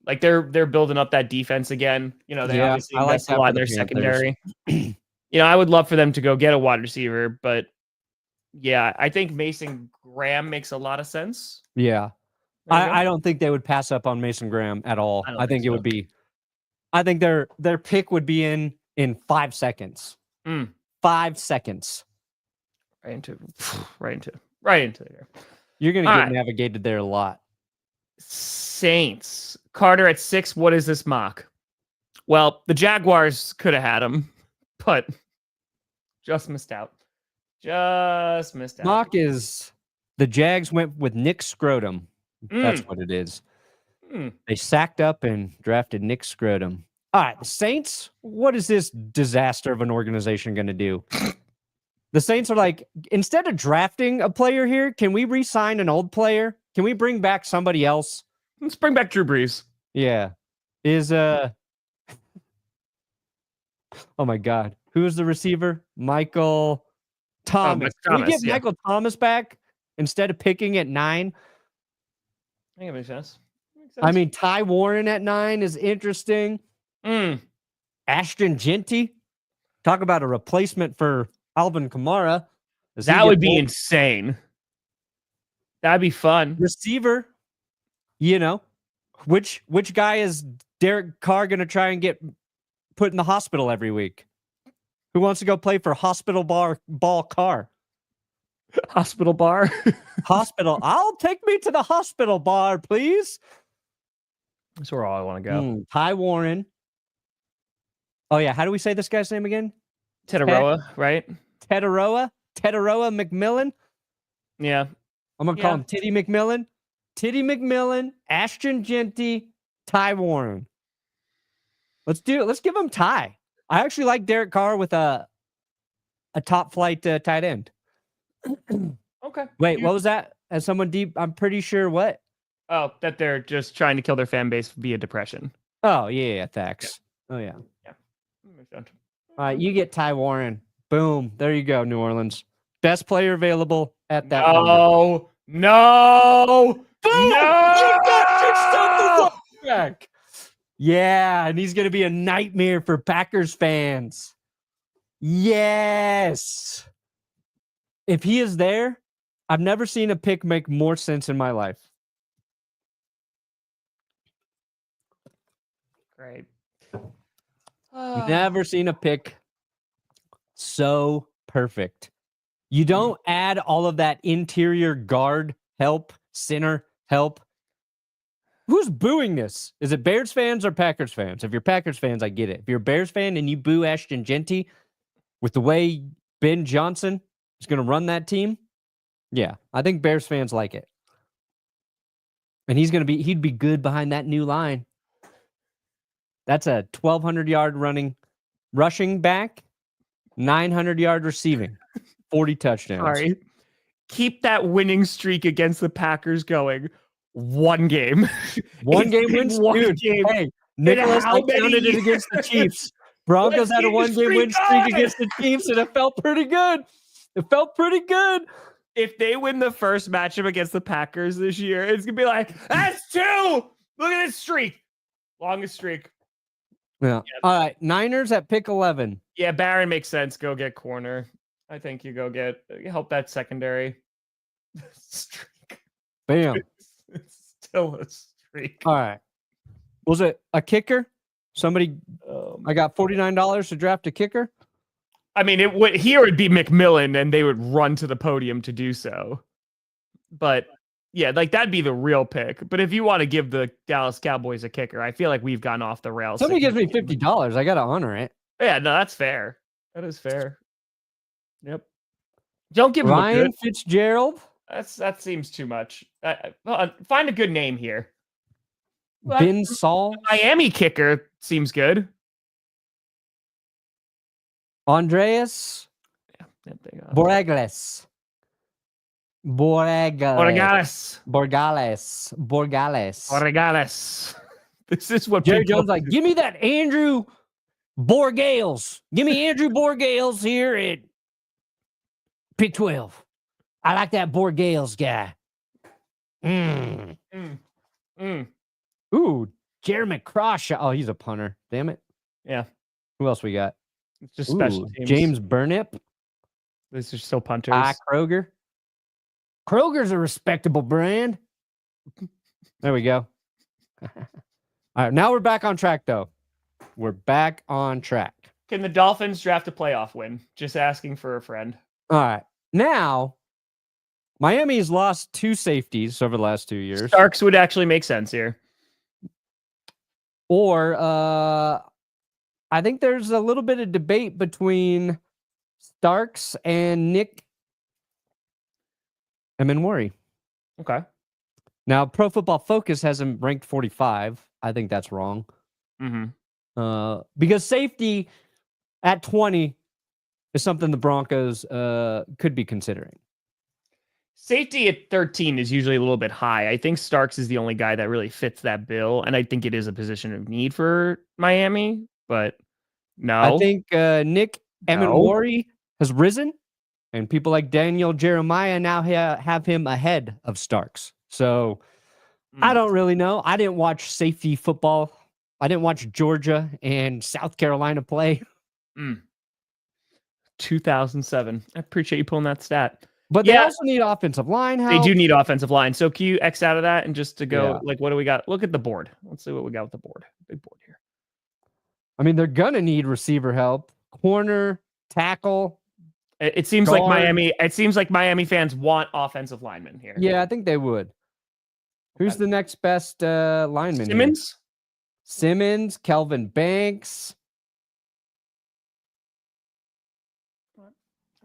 Like they're building up that defense again. They obviously invest a lot in their secondary. I would love for them to go get a wide receiver, but yeah, I think Mason Graham makes a lot of sense. Yeah. I don't think they would pass up on Mason Graham at all. I think it would be. I think their pick would be in 5 seconds. 5 seconds. Right into there. You're gonna get navigated there a lot. Saints. Carter at 6. What is this mock? Well, the Jaguars could have had him, but just missed out. Mock is the Jags went with Nick Scrotum. That's what it is. They sacked up and drafted Nick Scrotum. All right, the Saints. What is this disaster of an organization going to do? The Saints are like, instead of drafting a player here, can we re-sign an old player? Can we bring back somebody else? Let's bring back Drew Brees. Yeah. Oh my God. Who is the receiver? Michael Thomas. Can we get Michael Thomas back instead of picking at 9? I think it makes sense. I mean, Ty Warren at 9 is interesting. Ashton Jeanty. Talk about a replacement for Alvin Kamara. That would be insane. That'd be fun. Receiver. Which guy is Derek Carr going to try and get put in the hospital every week? Who wants to go play for Hospital Ball Carr? Hospital bar? Hospital. I'll take me to the hospital bar, please. That's where all I want to go. Ty Warren. Oh, yeah. How do we say this guy's name again? Teteroa, right? Teteroa McMillan. Yeah. I'm going to call him Titty McMillan. Titty McMillan, Ashton Jeanty, Ty Warren. Let's do it. Let's give him Ty. I actually like Derek Carr with a top flight tight end. Okay. Wait, what was that? As someone deep, I'm pretty sure what? Oh, that they're just trying to kill their fan base via depression. Oh, yeah, thanks. Yeah. Oh, yeah. Yeah. Makes sense. All right, you get Ty Warren. Boom. There you go, New Orleans. Best player available at that No. No. Boom! No. You got yourself the back. Yeah, and he's going to be a nightmare for Packers fans. Yes. If he is there, I've never seen a pick make more sense in my life. Great. Never seen a pick so perfect. You don't add all of that interior guard help, center help. Who's booing this? Is it Bears fans or Packers fans? If you're Packers fans, I get it. If you're a Bears fan and you boo Ashton Jeanty with the way Ben Johnson is going to run that team, yeah, I think Bears fans like it. And he'd be good behind that new line. That's a 1,200-yard rushing back, 900-yard receiving, 40 touchdowns. Sorry. Keep that winning streak against the Packers going. One game. One game win streak. Hey, Nicholas, I counted it against the Chiefs. Broncos had a one-game win streak against the Chiefs, and it felt pretty good. It felt pretty good. If they win the first matchup against the Packers this year, it's going to be like, that's 2! Look at this streak. Longest streak. Yeah. All right. Niners at pick 11. Yeah, Barron makes sense. Go get corner. I think you go help that secondary streak. Bam. It's still a streak. All right. Was it a kicker? Somebody, I got $49 to draft a kicker. I mean, it would be McMillan, and they would run to the podium to do so. But yeah, like that'd be the real pick. But if you want to give the Dallas Cowboys a kicker, I feel like we've gone off the rails. Somebody gives me $50. I got to honor it. Yeah, no, that's fair. That is fair. Yep. Don't give Ryan him a good. Fitzgerald. That seems too much. Find a good name here. Ben Saul. Miami kicker seems good. Andreas Borregales. This is what Jerry Jones like. Give me that Andrew Borgales. Give me Andrew Borgales here at pick 12. I like that Borgales guy. Ooh, Jeremy Crawshaw. Oh, he's a punter. Damn it. Yeah. Who else we got? It's just special teams. James Burnip. These are still punters. Kroger. Kroger's a respectable brand. There we go. All right, now we're back on track, though. We're back on track. Can the Dolphins draft a playoff win? Just asking for a friend. All right. Now, Miami's lost 2 safeties over the last 2 years. Starks would actually make sense here. Or I think there's a little bit of debate between Starks and Nick Emenwari. Okay. Now, Pro Football Focus has him ranked 45. I think that's wrong. Because safety at 20 is something the Broncos could be considering. Safety at 13 is usually a little bit high. I think Starks is the only guy that really fits that bill, and I think it is a position of need for Miami, but no. I think Nick Emenwari has risen, and people like Daniel Jeremiah now have him ahead of Starks. So I don't really know. I didn't watch safety football. I didn't watch Georgia and South Carolina play. 2007. I appreciate you pulling that stat. But they also need offensive line help. They do need offensive line. So can you X out of that and just to go, like, what do we got? Look at the board. Let's see what we got with the board. Big board here. I mean, they're going to need receiver help. Corner, tackle. It seems guard. Like Miami fans want offensive linemen here. Yeah, I think they would. Who's the next best lineman? Simmons? Simmons, Kelvin Banks.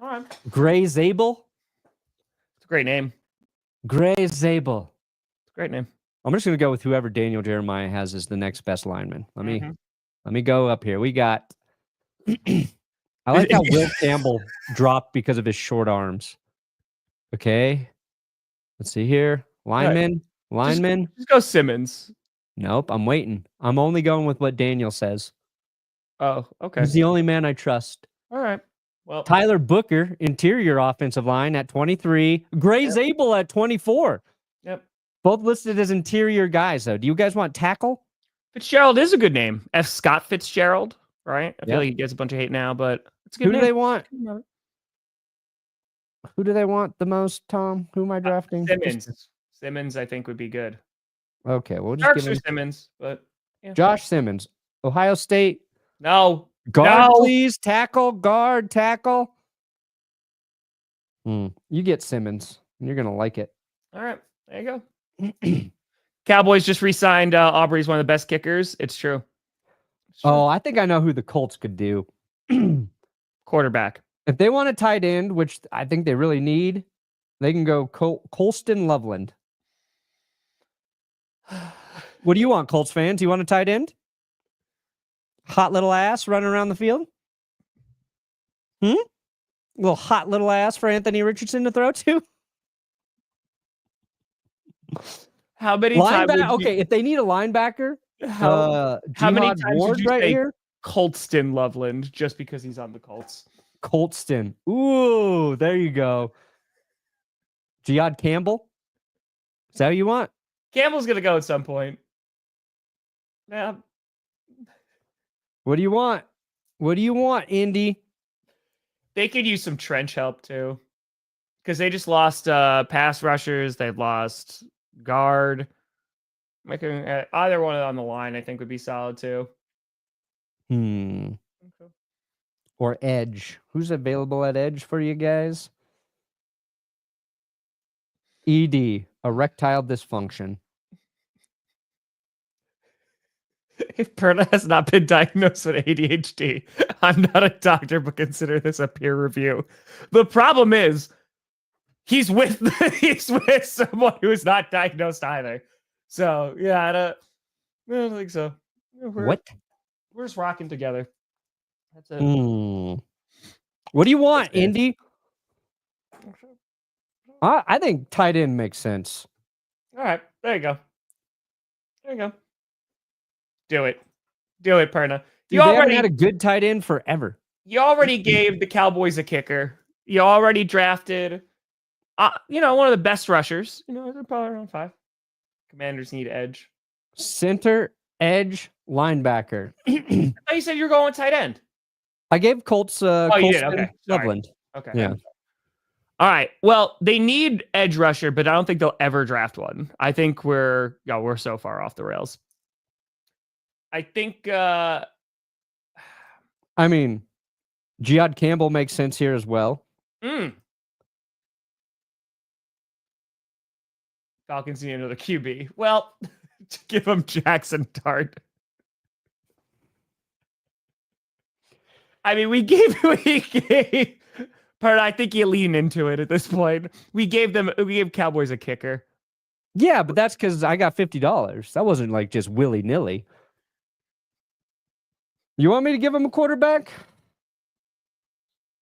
All right. Gray Zabel. It's a great name. Gray Zabel. It's a great name. I'm just gonna go with whoever Daniel Jeremiah has as the next best lineman. Let me go up here. We got. I like how Will Campbell dropped because of his short arms. Okay, let's see here. Lineman. Just go Simmons. Nope, I'm waiting. I'm only going with what Daniel says. Oh, okay. He's the only man I trust. All right. Well, Tyler Booker, interior offensive line at 23. Gray Zabel at 24. Yep. Both listed as interior guys, though. Do you guys want tackle? Fitzgerald is a good name. F. Scott Fitzgerald, right? I feel like he gets a bunch of hate now, but it's a good Who name. do they want? Who do they want the most, Tom? Who am I drafting? Simmons, I think, would be good. Okay, we'll just Starks give him or Simmons, but yeah. Josh Simmons, Ohio State. No. Guard, No. please. Tackle, guard, tackle. You get Simmons. You're going to like it. All right. There you go. Cowboys just re-signed Aubrey's one of the best kickers. It's true. Oh, I think I know who the Colts could do. Quarterback. If they want a tight end, which I think they really need, they can go Colston Loveland. What do you want, Colts fans? You want a tight end? Hot little ass running around the field? Little hot little ass for Anthony Richardson to throw to? How many times? Okay, if they need a linebacker, how many times Ward did you right say here? Colston Loveland just because he's on the Colts? Colston. Ooh, there you go. Jihad Campbell? Is that what you want? Campbell's going to go at some point. Yeah. What do you want? What do you want, Indy? They could use some trench help too. Because they just lost pass rushers. They've lost guard. Making either one on the line, I think, would be solid too. Okay. Okay. Or edge. Who's available at edge for you guys? ED, erectile dysfunction. If Perna has not been diagnosed with ADHD, I'm not a doctor, but consider this a peer review. The problem is he's with someone who is not diagnosed either. So yeah, I don't think so. We're just rocking together. That's it. What do you want, Indy? I think tight end makes sense. All right, there you go. There you go. Do it, Perna. You already had a good tight end forever. You already gave the Cowboys a kicker. You already drafted, one of the best rushers. They're probably around 5. Commanders need edge. Center, edge, linebacker. I thought you said you were going with tight end. I gave Colts. You did. Okay. Loveland. Okay. Yeah. All right. Well, they need edge rusher, but I don't think they'll ever draft one. I think we're so far off the rails. I think. Jihad Campbell makes sense here as well. Falcons need another QB. Well, to give them Jaxson Dart. We gave. Part. I think you lean into it at this point. We gave Cowboys a kicker. Yeah, but that's because I got $50. That wasn't like just willy nilly. You want me to give him a quarterback?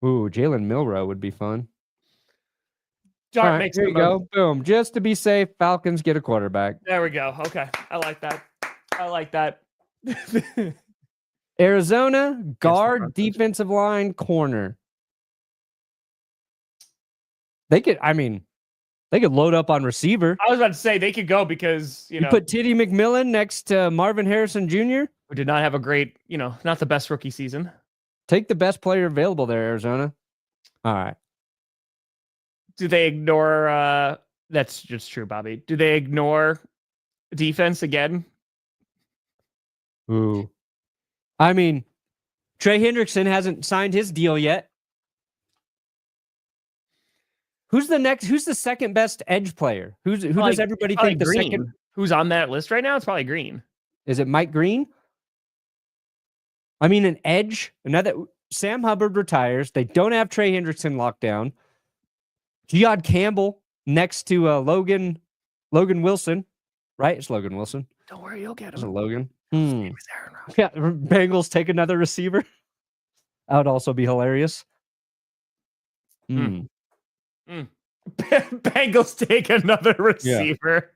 Ooh, Jalen Milroe would be fun. Dart makes there you go. Boom. Just to be safe, Falcons get a quarterback. There we go. Okay. I like that. Arizona, guard, defensive line, corner. They could load up on receiver. I was about to say they could go because, you put Titty McMillan next to Marvin Harrison Jr., who did not have a great, not the best rookie season. Take the best player available there, Arizona. All right. Do they ignore that's just true, Bobby. Do they ignore defense again? Ooh. Trey Hendrickson hasn't signed his deal yet. Who's the second best edge player? Who does everybody think the Green. second? Who's on that list right now? It's probably Green. Is it Mike Green? An edge. Sam Hubbard retires. They don't have Trey Hendrickson locked down. Giod Campbell next to Logan Wilson, right? It's Logan Wilson. Don't worry, you'll get It's him. Logan. His name is Aaron Rodgers. Yeah, Bengals take another receiver. That would also be hilarious. Bengals take another receiver.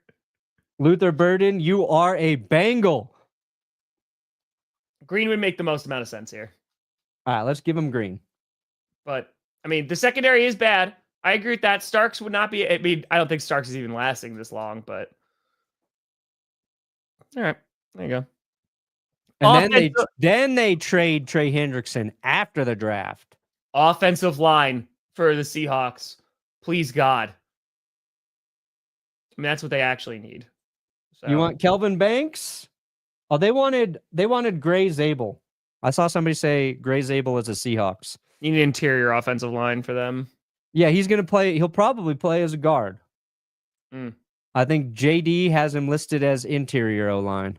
Luther Burden, you are a Bengal. Green would make the most amount of sense here. All right, let's give him Green. But, I mean, the secondary is bad. I agree with that. Starks would not be... I mean, I don't think Starks is even lasting this long, but... All right, there you go. And then they trade Trey Hendrickson after the draft. Offensive line for the Seahawks. Please, God. I mean, that's what they actually need. So. You want Kelvin Banks? Oh, they wanted Gray Zabel. I saw somebody say Gray Zabel is a Seahawks. You need interior offensive line for them. Yeah, he's going to play. He'll probably play as a guard. I think JD has him listed as interior O-line.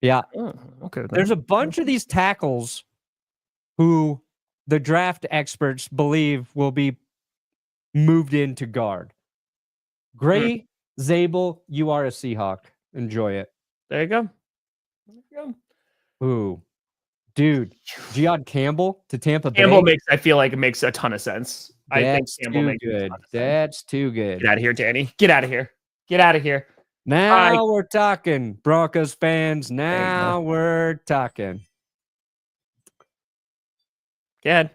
Yeah. Oh, okay. There's a bunch of these tackles who the draft experts believe will be moved into guard. Gray Zabel, you are a Seahawk. Enjoy it. There you go. There you go. Ooh. Dude, Giod Campbell to Tampa Bay. I feel like it makes a ton of sense. I think Campbell makes good. That's too good. Get out of here, Danny. Get out of here. Get out of here. Now we're talking, Broncos fans. Now we're talking. Go ahead.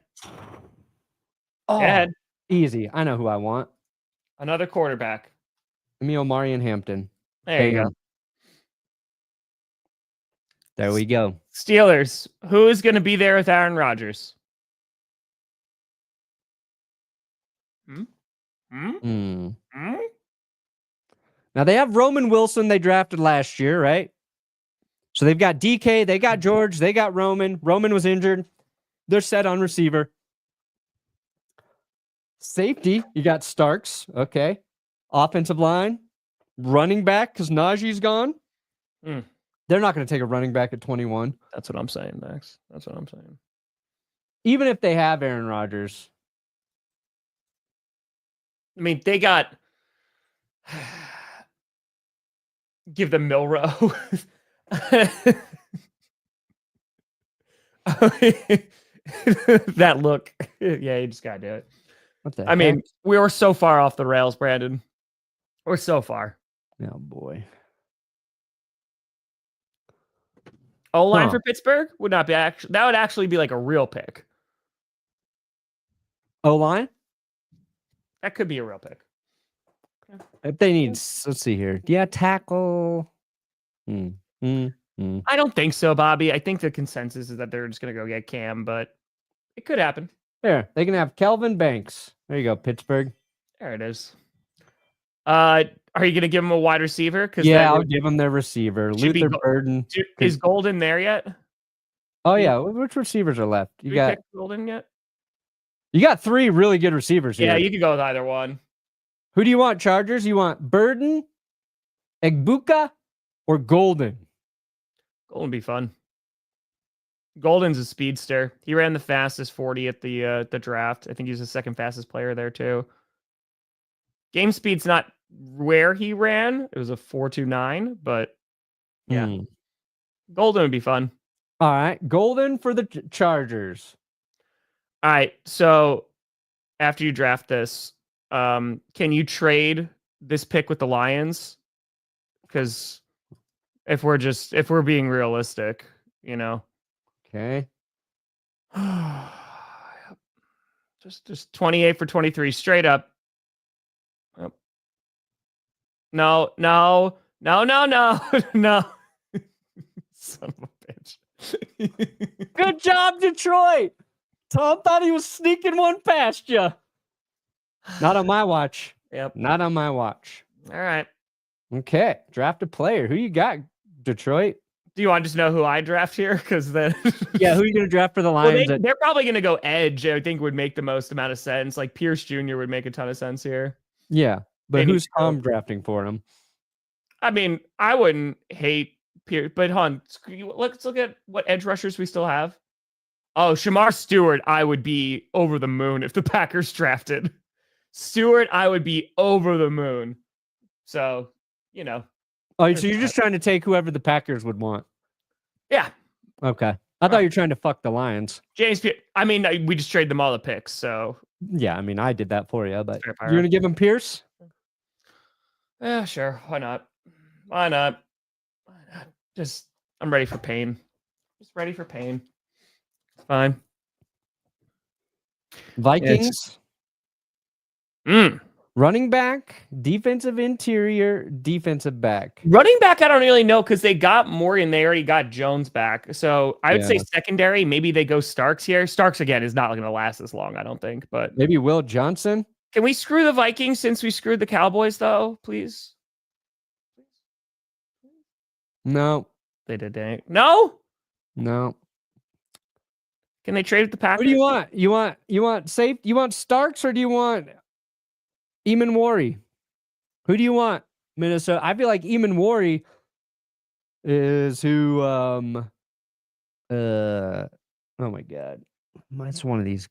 Oh, Go ahead. Easy. I know who I want. Another quarterback. Give me Omarion Hampton. There you go. There we go. Steelers. Who is going to be there with Aaron Rodgers? Now they have Roman Wilson they drafted last year, right? So they've got DK, they got George, they got Roman. Roman was injured. They're set on receiver. Safety, you got Starks. Okay. Offensive line, running back, because Najee's gone. They're not going to take a running back at 21. That's what I'm saying, Max. That's what I'm saying. Even if they have Aaron Rodgers. I mean, they got... Give them Milrow. That look. Yeah, you just got to do it. What the I mean, we were so far off the rails, Brandon. We're so far. Oh, boy. O-line for Pittsburgh would not be actually... That would actually be like a real pick. O-line? That could be a real pick. If they need... Let's see here. Yeah, tackle... I don't think so, Bobby. I think the consensus is that they're just going to go get Cam, but it could happen. There, they can have Kelvin Banks. There you go, Pittsburgh. There it is. Are you going to give him a wide receiver? Yeah, I'll give him their receiver. Luther Burden. Is Golden there yet? Oh, yeah. Which receivers are left? You got Golden yet? You got 3 really good receivers here. Yeah, you could go with either one. Who do you want, Chargers? You want Burden, Egbuka, or Golden? Golden would be fun. Golden's a speedster. He ran the fastest 40 at the draft. I think he was the second fastest player there too. Game speed's not where he ran. It was a 4.29, but yeah. Golden would be fun. All right. Golden for the Chargers. All right. So after you draft this, can you trade this pick with the Lions? Because if we're being realistic, you know. Okay. just 28 for 23 straight up. Yep. No. No. Son of a bitch. Good job, Detroit. Tom thought he was sneaking one past you. Not on my watch. Yep. Not on my watch. All right. Okay. Draft a player. Who you got, Detroit? Do you want to just know who I draft here? Because then, yeah, who are you going to draft for the Lions? Well, they're probably going to go edge. I think would make the most amount of sense. Like Pierce Jr. would make a ton of sense here. Yeah, but who's Tom drafting for him? I mean, I wouldn't hate Pierce, but let's look at what edge rushers we still have. Oh, Shamar Stewart, I would be over the moon if the Packers drafted. Stewart, I would be over the moon. So, Oh, so you're just trying to take whoever the Packers would want. Yeah. Okay. I thought you were trying to fuck the Lions. James, we just traded them all the picks, so. Yeah, I mean, I did that for you, but you're going to give him Pierce? Yeah, sure. Why not? Why not? Just, I'm ready for pain. Just ready for pain. It's fine. Vikings. Running back, defensive interior, defensive back. Running back, I don't really know because they got Morgan. They already got Jones back. So I would say secondary. Maybe they go Starks here. Starks, again, is not going to last as long, I don't think. But maybe Will Johnson. Can we screw the Vikings since we screwed the Cowboys, though? Please? No. They did. No? No. Can they trade with the Packers? What do you want? You want safe? You want Starks or do you want Eamon Warry? Who do you want? Minnesota. I feel like Eamon Warry is who oh my god. That's one of these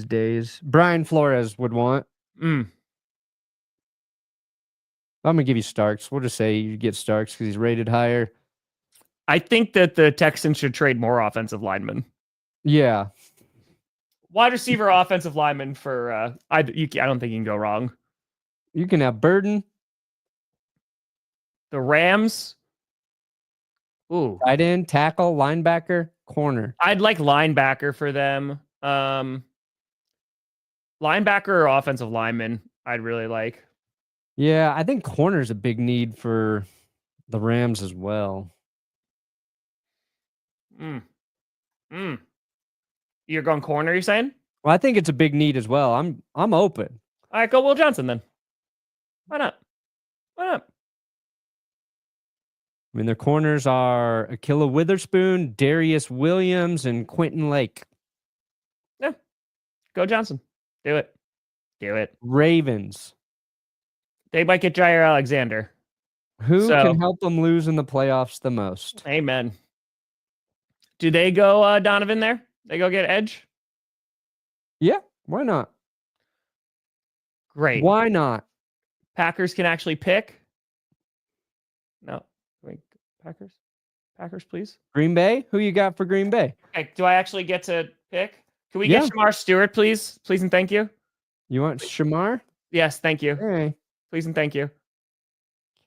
days. Brian Flores would want. I'm gonna give you Starks. We'll just say you get Starks because he's rated higher. I think that the Texans should trade more offensive linemen. Yeah. Wide receiver, offensive lineman for I don't think you can go wrong. You can have Burden. The Rams. Ooh. Tight end, tackle, linebacker, corner. I'd like linebacker for them. Linebacker or offensive lineman, I'd really like. Yeah, I think corner's a big need for the Rams as well. You're going corner, you're saying? Well, I think it's a big need as well. I'm open. All right, go Will Johnson then. Why not? I mean, their corners are Akilla Witherspoon, Darius Williams, and Quentin Lake. Yeah. Go Johnson. Do it. Ravens. They might get Jair Alexander. Who can help them lose in the playoffs the most? Amen. Do they go Donovan there? They go get Edge? Yeah, why not? Great. Why not? Packers can actually pick. No. Wait, Packers, please. Green Bay? Who you got for Green Bay? Okay, do I actually get to pick? Can we get Shamar Stewart, please? Please and thank you. You want Shamar? Yes, thank you. Okay. Please and thank you.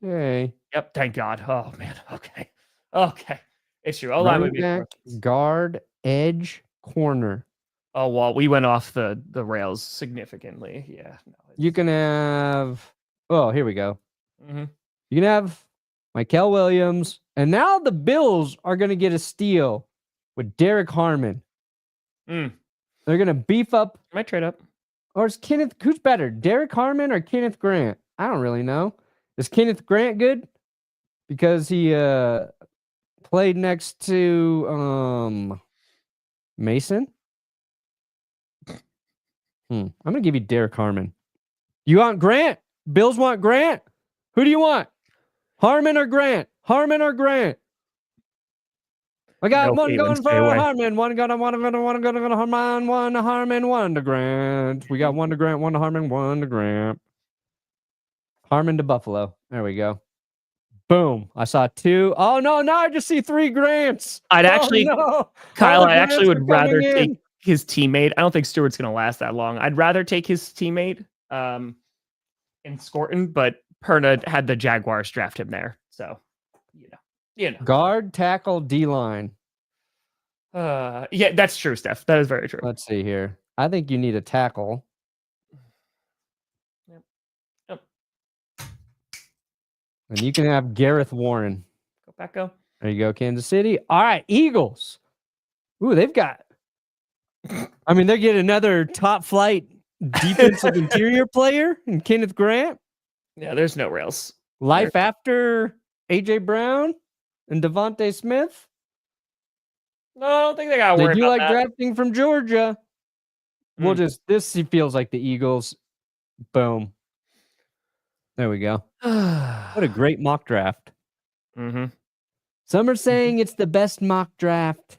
Okay. Yep, thank God. Oh, man. Okay. Issue. O-line would be back, guard, edge, corner. Oh, well, we went off the rails significantly. Yeah. No, you can have... Oh, here we go. Mm-hmm. You can have Michael Williams. And now the Bills are going to get a steal with Derek Harmon. They're going to beef up. Might trade up. Or is Kenneth... Who's better, Derek Harmon or Kenneth Grant? I don't really know. Is Kenneth Grant good? Because he played next to Mason? I'm going to give you Derek Harmon. You want Grant? Bills want Grant? Who do you want? Harmon or Grant? Harmon or Grant? I got one going for Harmon, one going to Harmon, one to Harmon, one to Grant. We got one to Grant, one to Harmon, one to Grant. Harmon to Buffalo. There we go. Boom. I saw 2. Oh, no. Now I just see 3 Grants. Kyle, I actually would rather take his teammate. I don't think Stewart's going to last that long. I'd rather take his teammate in Scorton, but Perna had the Jaguars draft him there. So, you know. Guard, tackle, D-line. Yeah, that's true, Steph. That is very true. Let's see here. I think you need a tackle. Yep. And you can have Gareth Warren. Go. There you go, Kansas City. All right, Eagles. Ooh, they've got... I mean, they get another top flight defensive interior player in Kenneth Grant. Yeah, there's no rails. Life after A.J. Brown and Devontae Smith. No, I don't think they got to worry about They do like that. drafting from Georgia. We'll just... This feels like the Eagles. Boom. There we go. What a great mock draft. Mm-hmm. Some are saying it's the best mock draft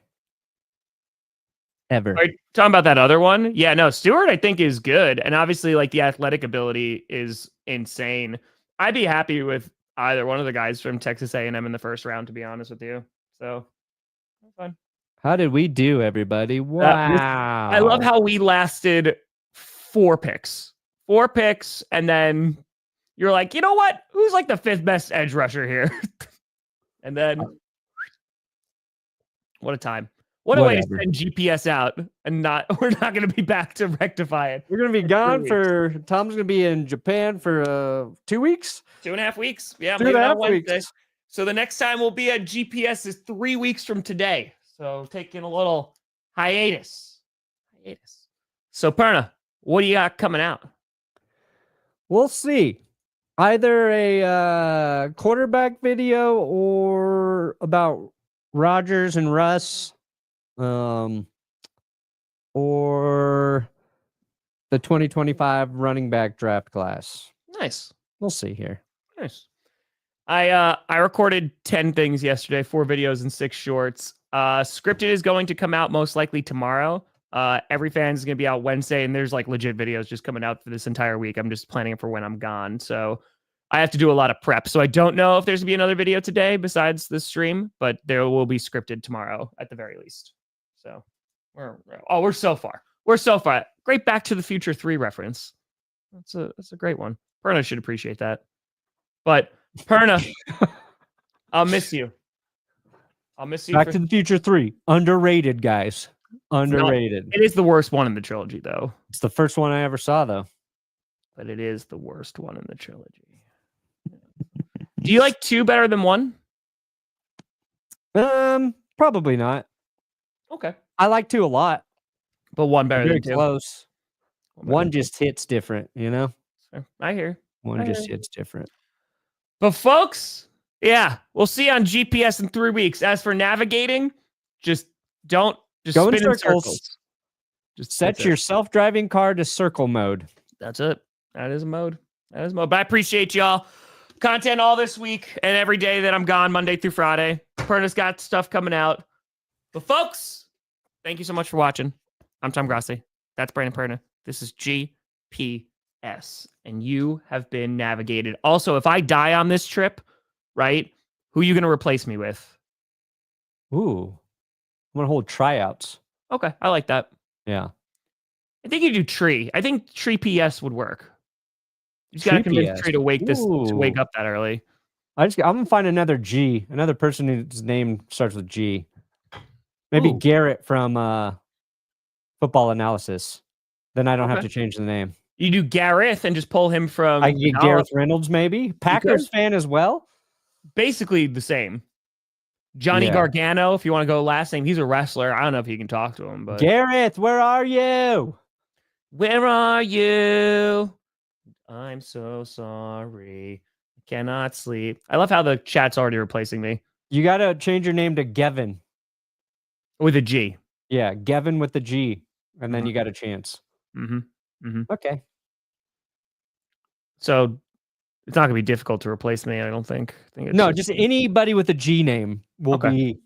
ever. Are you talking about that other one? Yeah, no, Stewart I think is good, and obviously like the athletic ability is insane. I'd be happy with either one of the guys from Texas A&M in the first round, to be honest with you. So fun. How did we do, everybody? Wow. I love how we lasted 4 picks, and then you're like, you know what? Who's like the 5th best edge rusher here? And then what a time. What a way to send GPS out, and we're not going to be back to rectify it. We're going to be gone Tom's going to be in Japan for 2 weeks. 2.5 weeks. Yeah, 2.5 weeks. So the next time we'll be at GPS is 3 weeks from today. So taking a little hiatus. So Perna, what do you got coming out? We'll see. Either a quarterback video or about Rodgers and Russ, or the 2025 running back draft class. Nice. We'll see here. Nice. I recorded 10 things yesterday, 4 videos and 6 shorts. Scripted is going to come out most likely tomorrow. Every fan is going to be out Wednesday, and there's like legit videos just coming out for this entire week. I'm just planning it for when I'm gone. So I have to do a lot of prep. So I don't know if there's going to be another video today besides the stream, but there will be scripted tomorrow at the very least. So we're so far. Great Back to the Future 3 reference. That's a great one. Perna should appreciate that. But Perna, I'll miss you. Back to the Future 3. Underrated, guys. Underrated. It is the worst one in the trilogy, though. It's the first one I ever saw, though. But it is the worst one in the trilogy. Do you like 2 better than 1? Probably not. Okay. I like 2 a lot. But 1 better Very than 2. Close. One just hits different, you know? I hear. One just hits different. But folks, yeah, we'll see on GPS in 3 weeks. As for navigating, just go spin in circles. Just set your self-driving car to circle mode. That's it. That is mode. But I appreciate y'all. Content all this week and every day that I'm gone, Monday through Friday. Perna's got stuff coming out. But folks, thank you so much for watching. I'm Tom Grossi. That's Brandon Perna. This is GPS. And you have been navigated. Also, if I die on this trip, right, who are you going to replace me with? Ooh. I'm going to hold tryouts. Okay, I like that. Yeah. I think you do Tree. I think Tree PS would work. You just got to convince Tree to wake up that early. I'm going to find another G, another person whose name starts with G. Maybe Garrett from Football Analysis. Then I don't have to change the name. You do Gareth and just pull him from... I can get Gareth Reynolds, maybe. Packers fan as well? Basically the same. Johnny Gargano, if you want to go last name. He's a wrestler. I don't know if you can talk to him, but... Gareth, where are you? Where are you? I'm so sorry. I cannot sleep. I love how the chat's already replacing me. You got to change your name to Gavin. With a G. Yeah, Gavin with the G. And then you got a chance. Okay. So it's not going to be difficult to replace me, I don't think. No, just anybody with a G name will be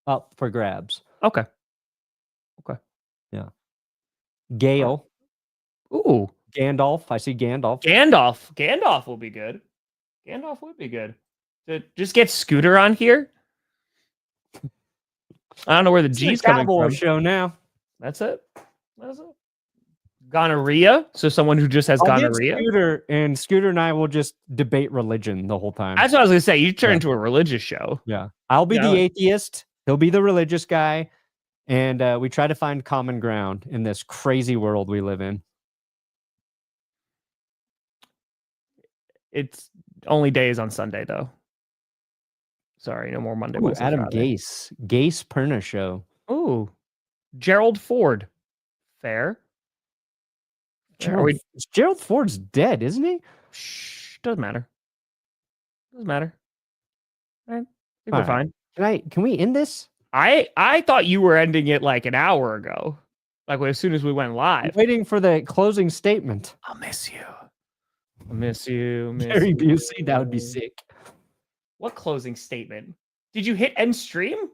up for grabs. Okay. Yeah. Gale. Ooh. Gandalf. I see Gandalf. Gandalf will be good. Gandalf would be good. Just get Scooter on here. I don't know where the G's coming from. Show now. That's it. Gonorrhea. So someone who just has gonorrhea. Scooter and I will just debate religion the whole time. That's what I was gonna say. You turn into a religious show. Yeah. I'll be the atheist. He'll be the religious guy. And we try to find common ground in this crazy world we live in. It's only days on Sunday, though. Sorry, no more Monday. Ooh, Adam Gase. Gase Perna Show. Ooh. Gerald Ford. Fair. Gerald Ford's dead, isn't he? Shh, doesn't matter. All right. I think we're fine. Can we end this? I thought you were ending it like an hour ago. Like as soon as we went live. I'm waiting for the closing statement. I'll miss you. I'll miss you. Gary Busey, that would be sick. What closing statement? Did you hit end stream?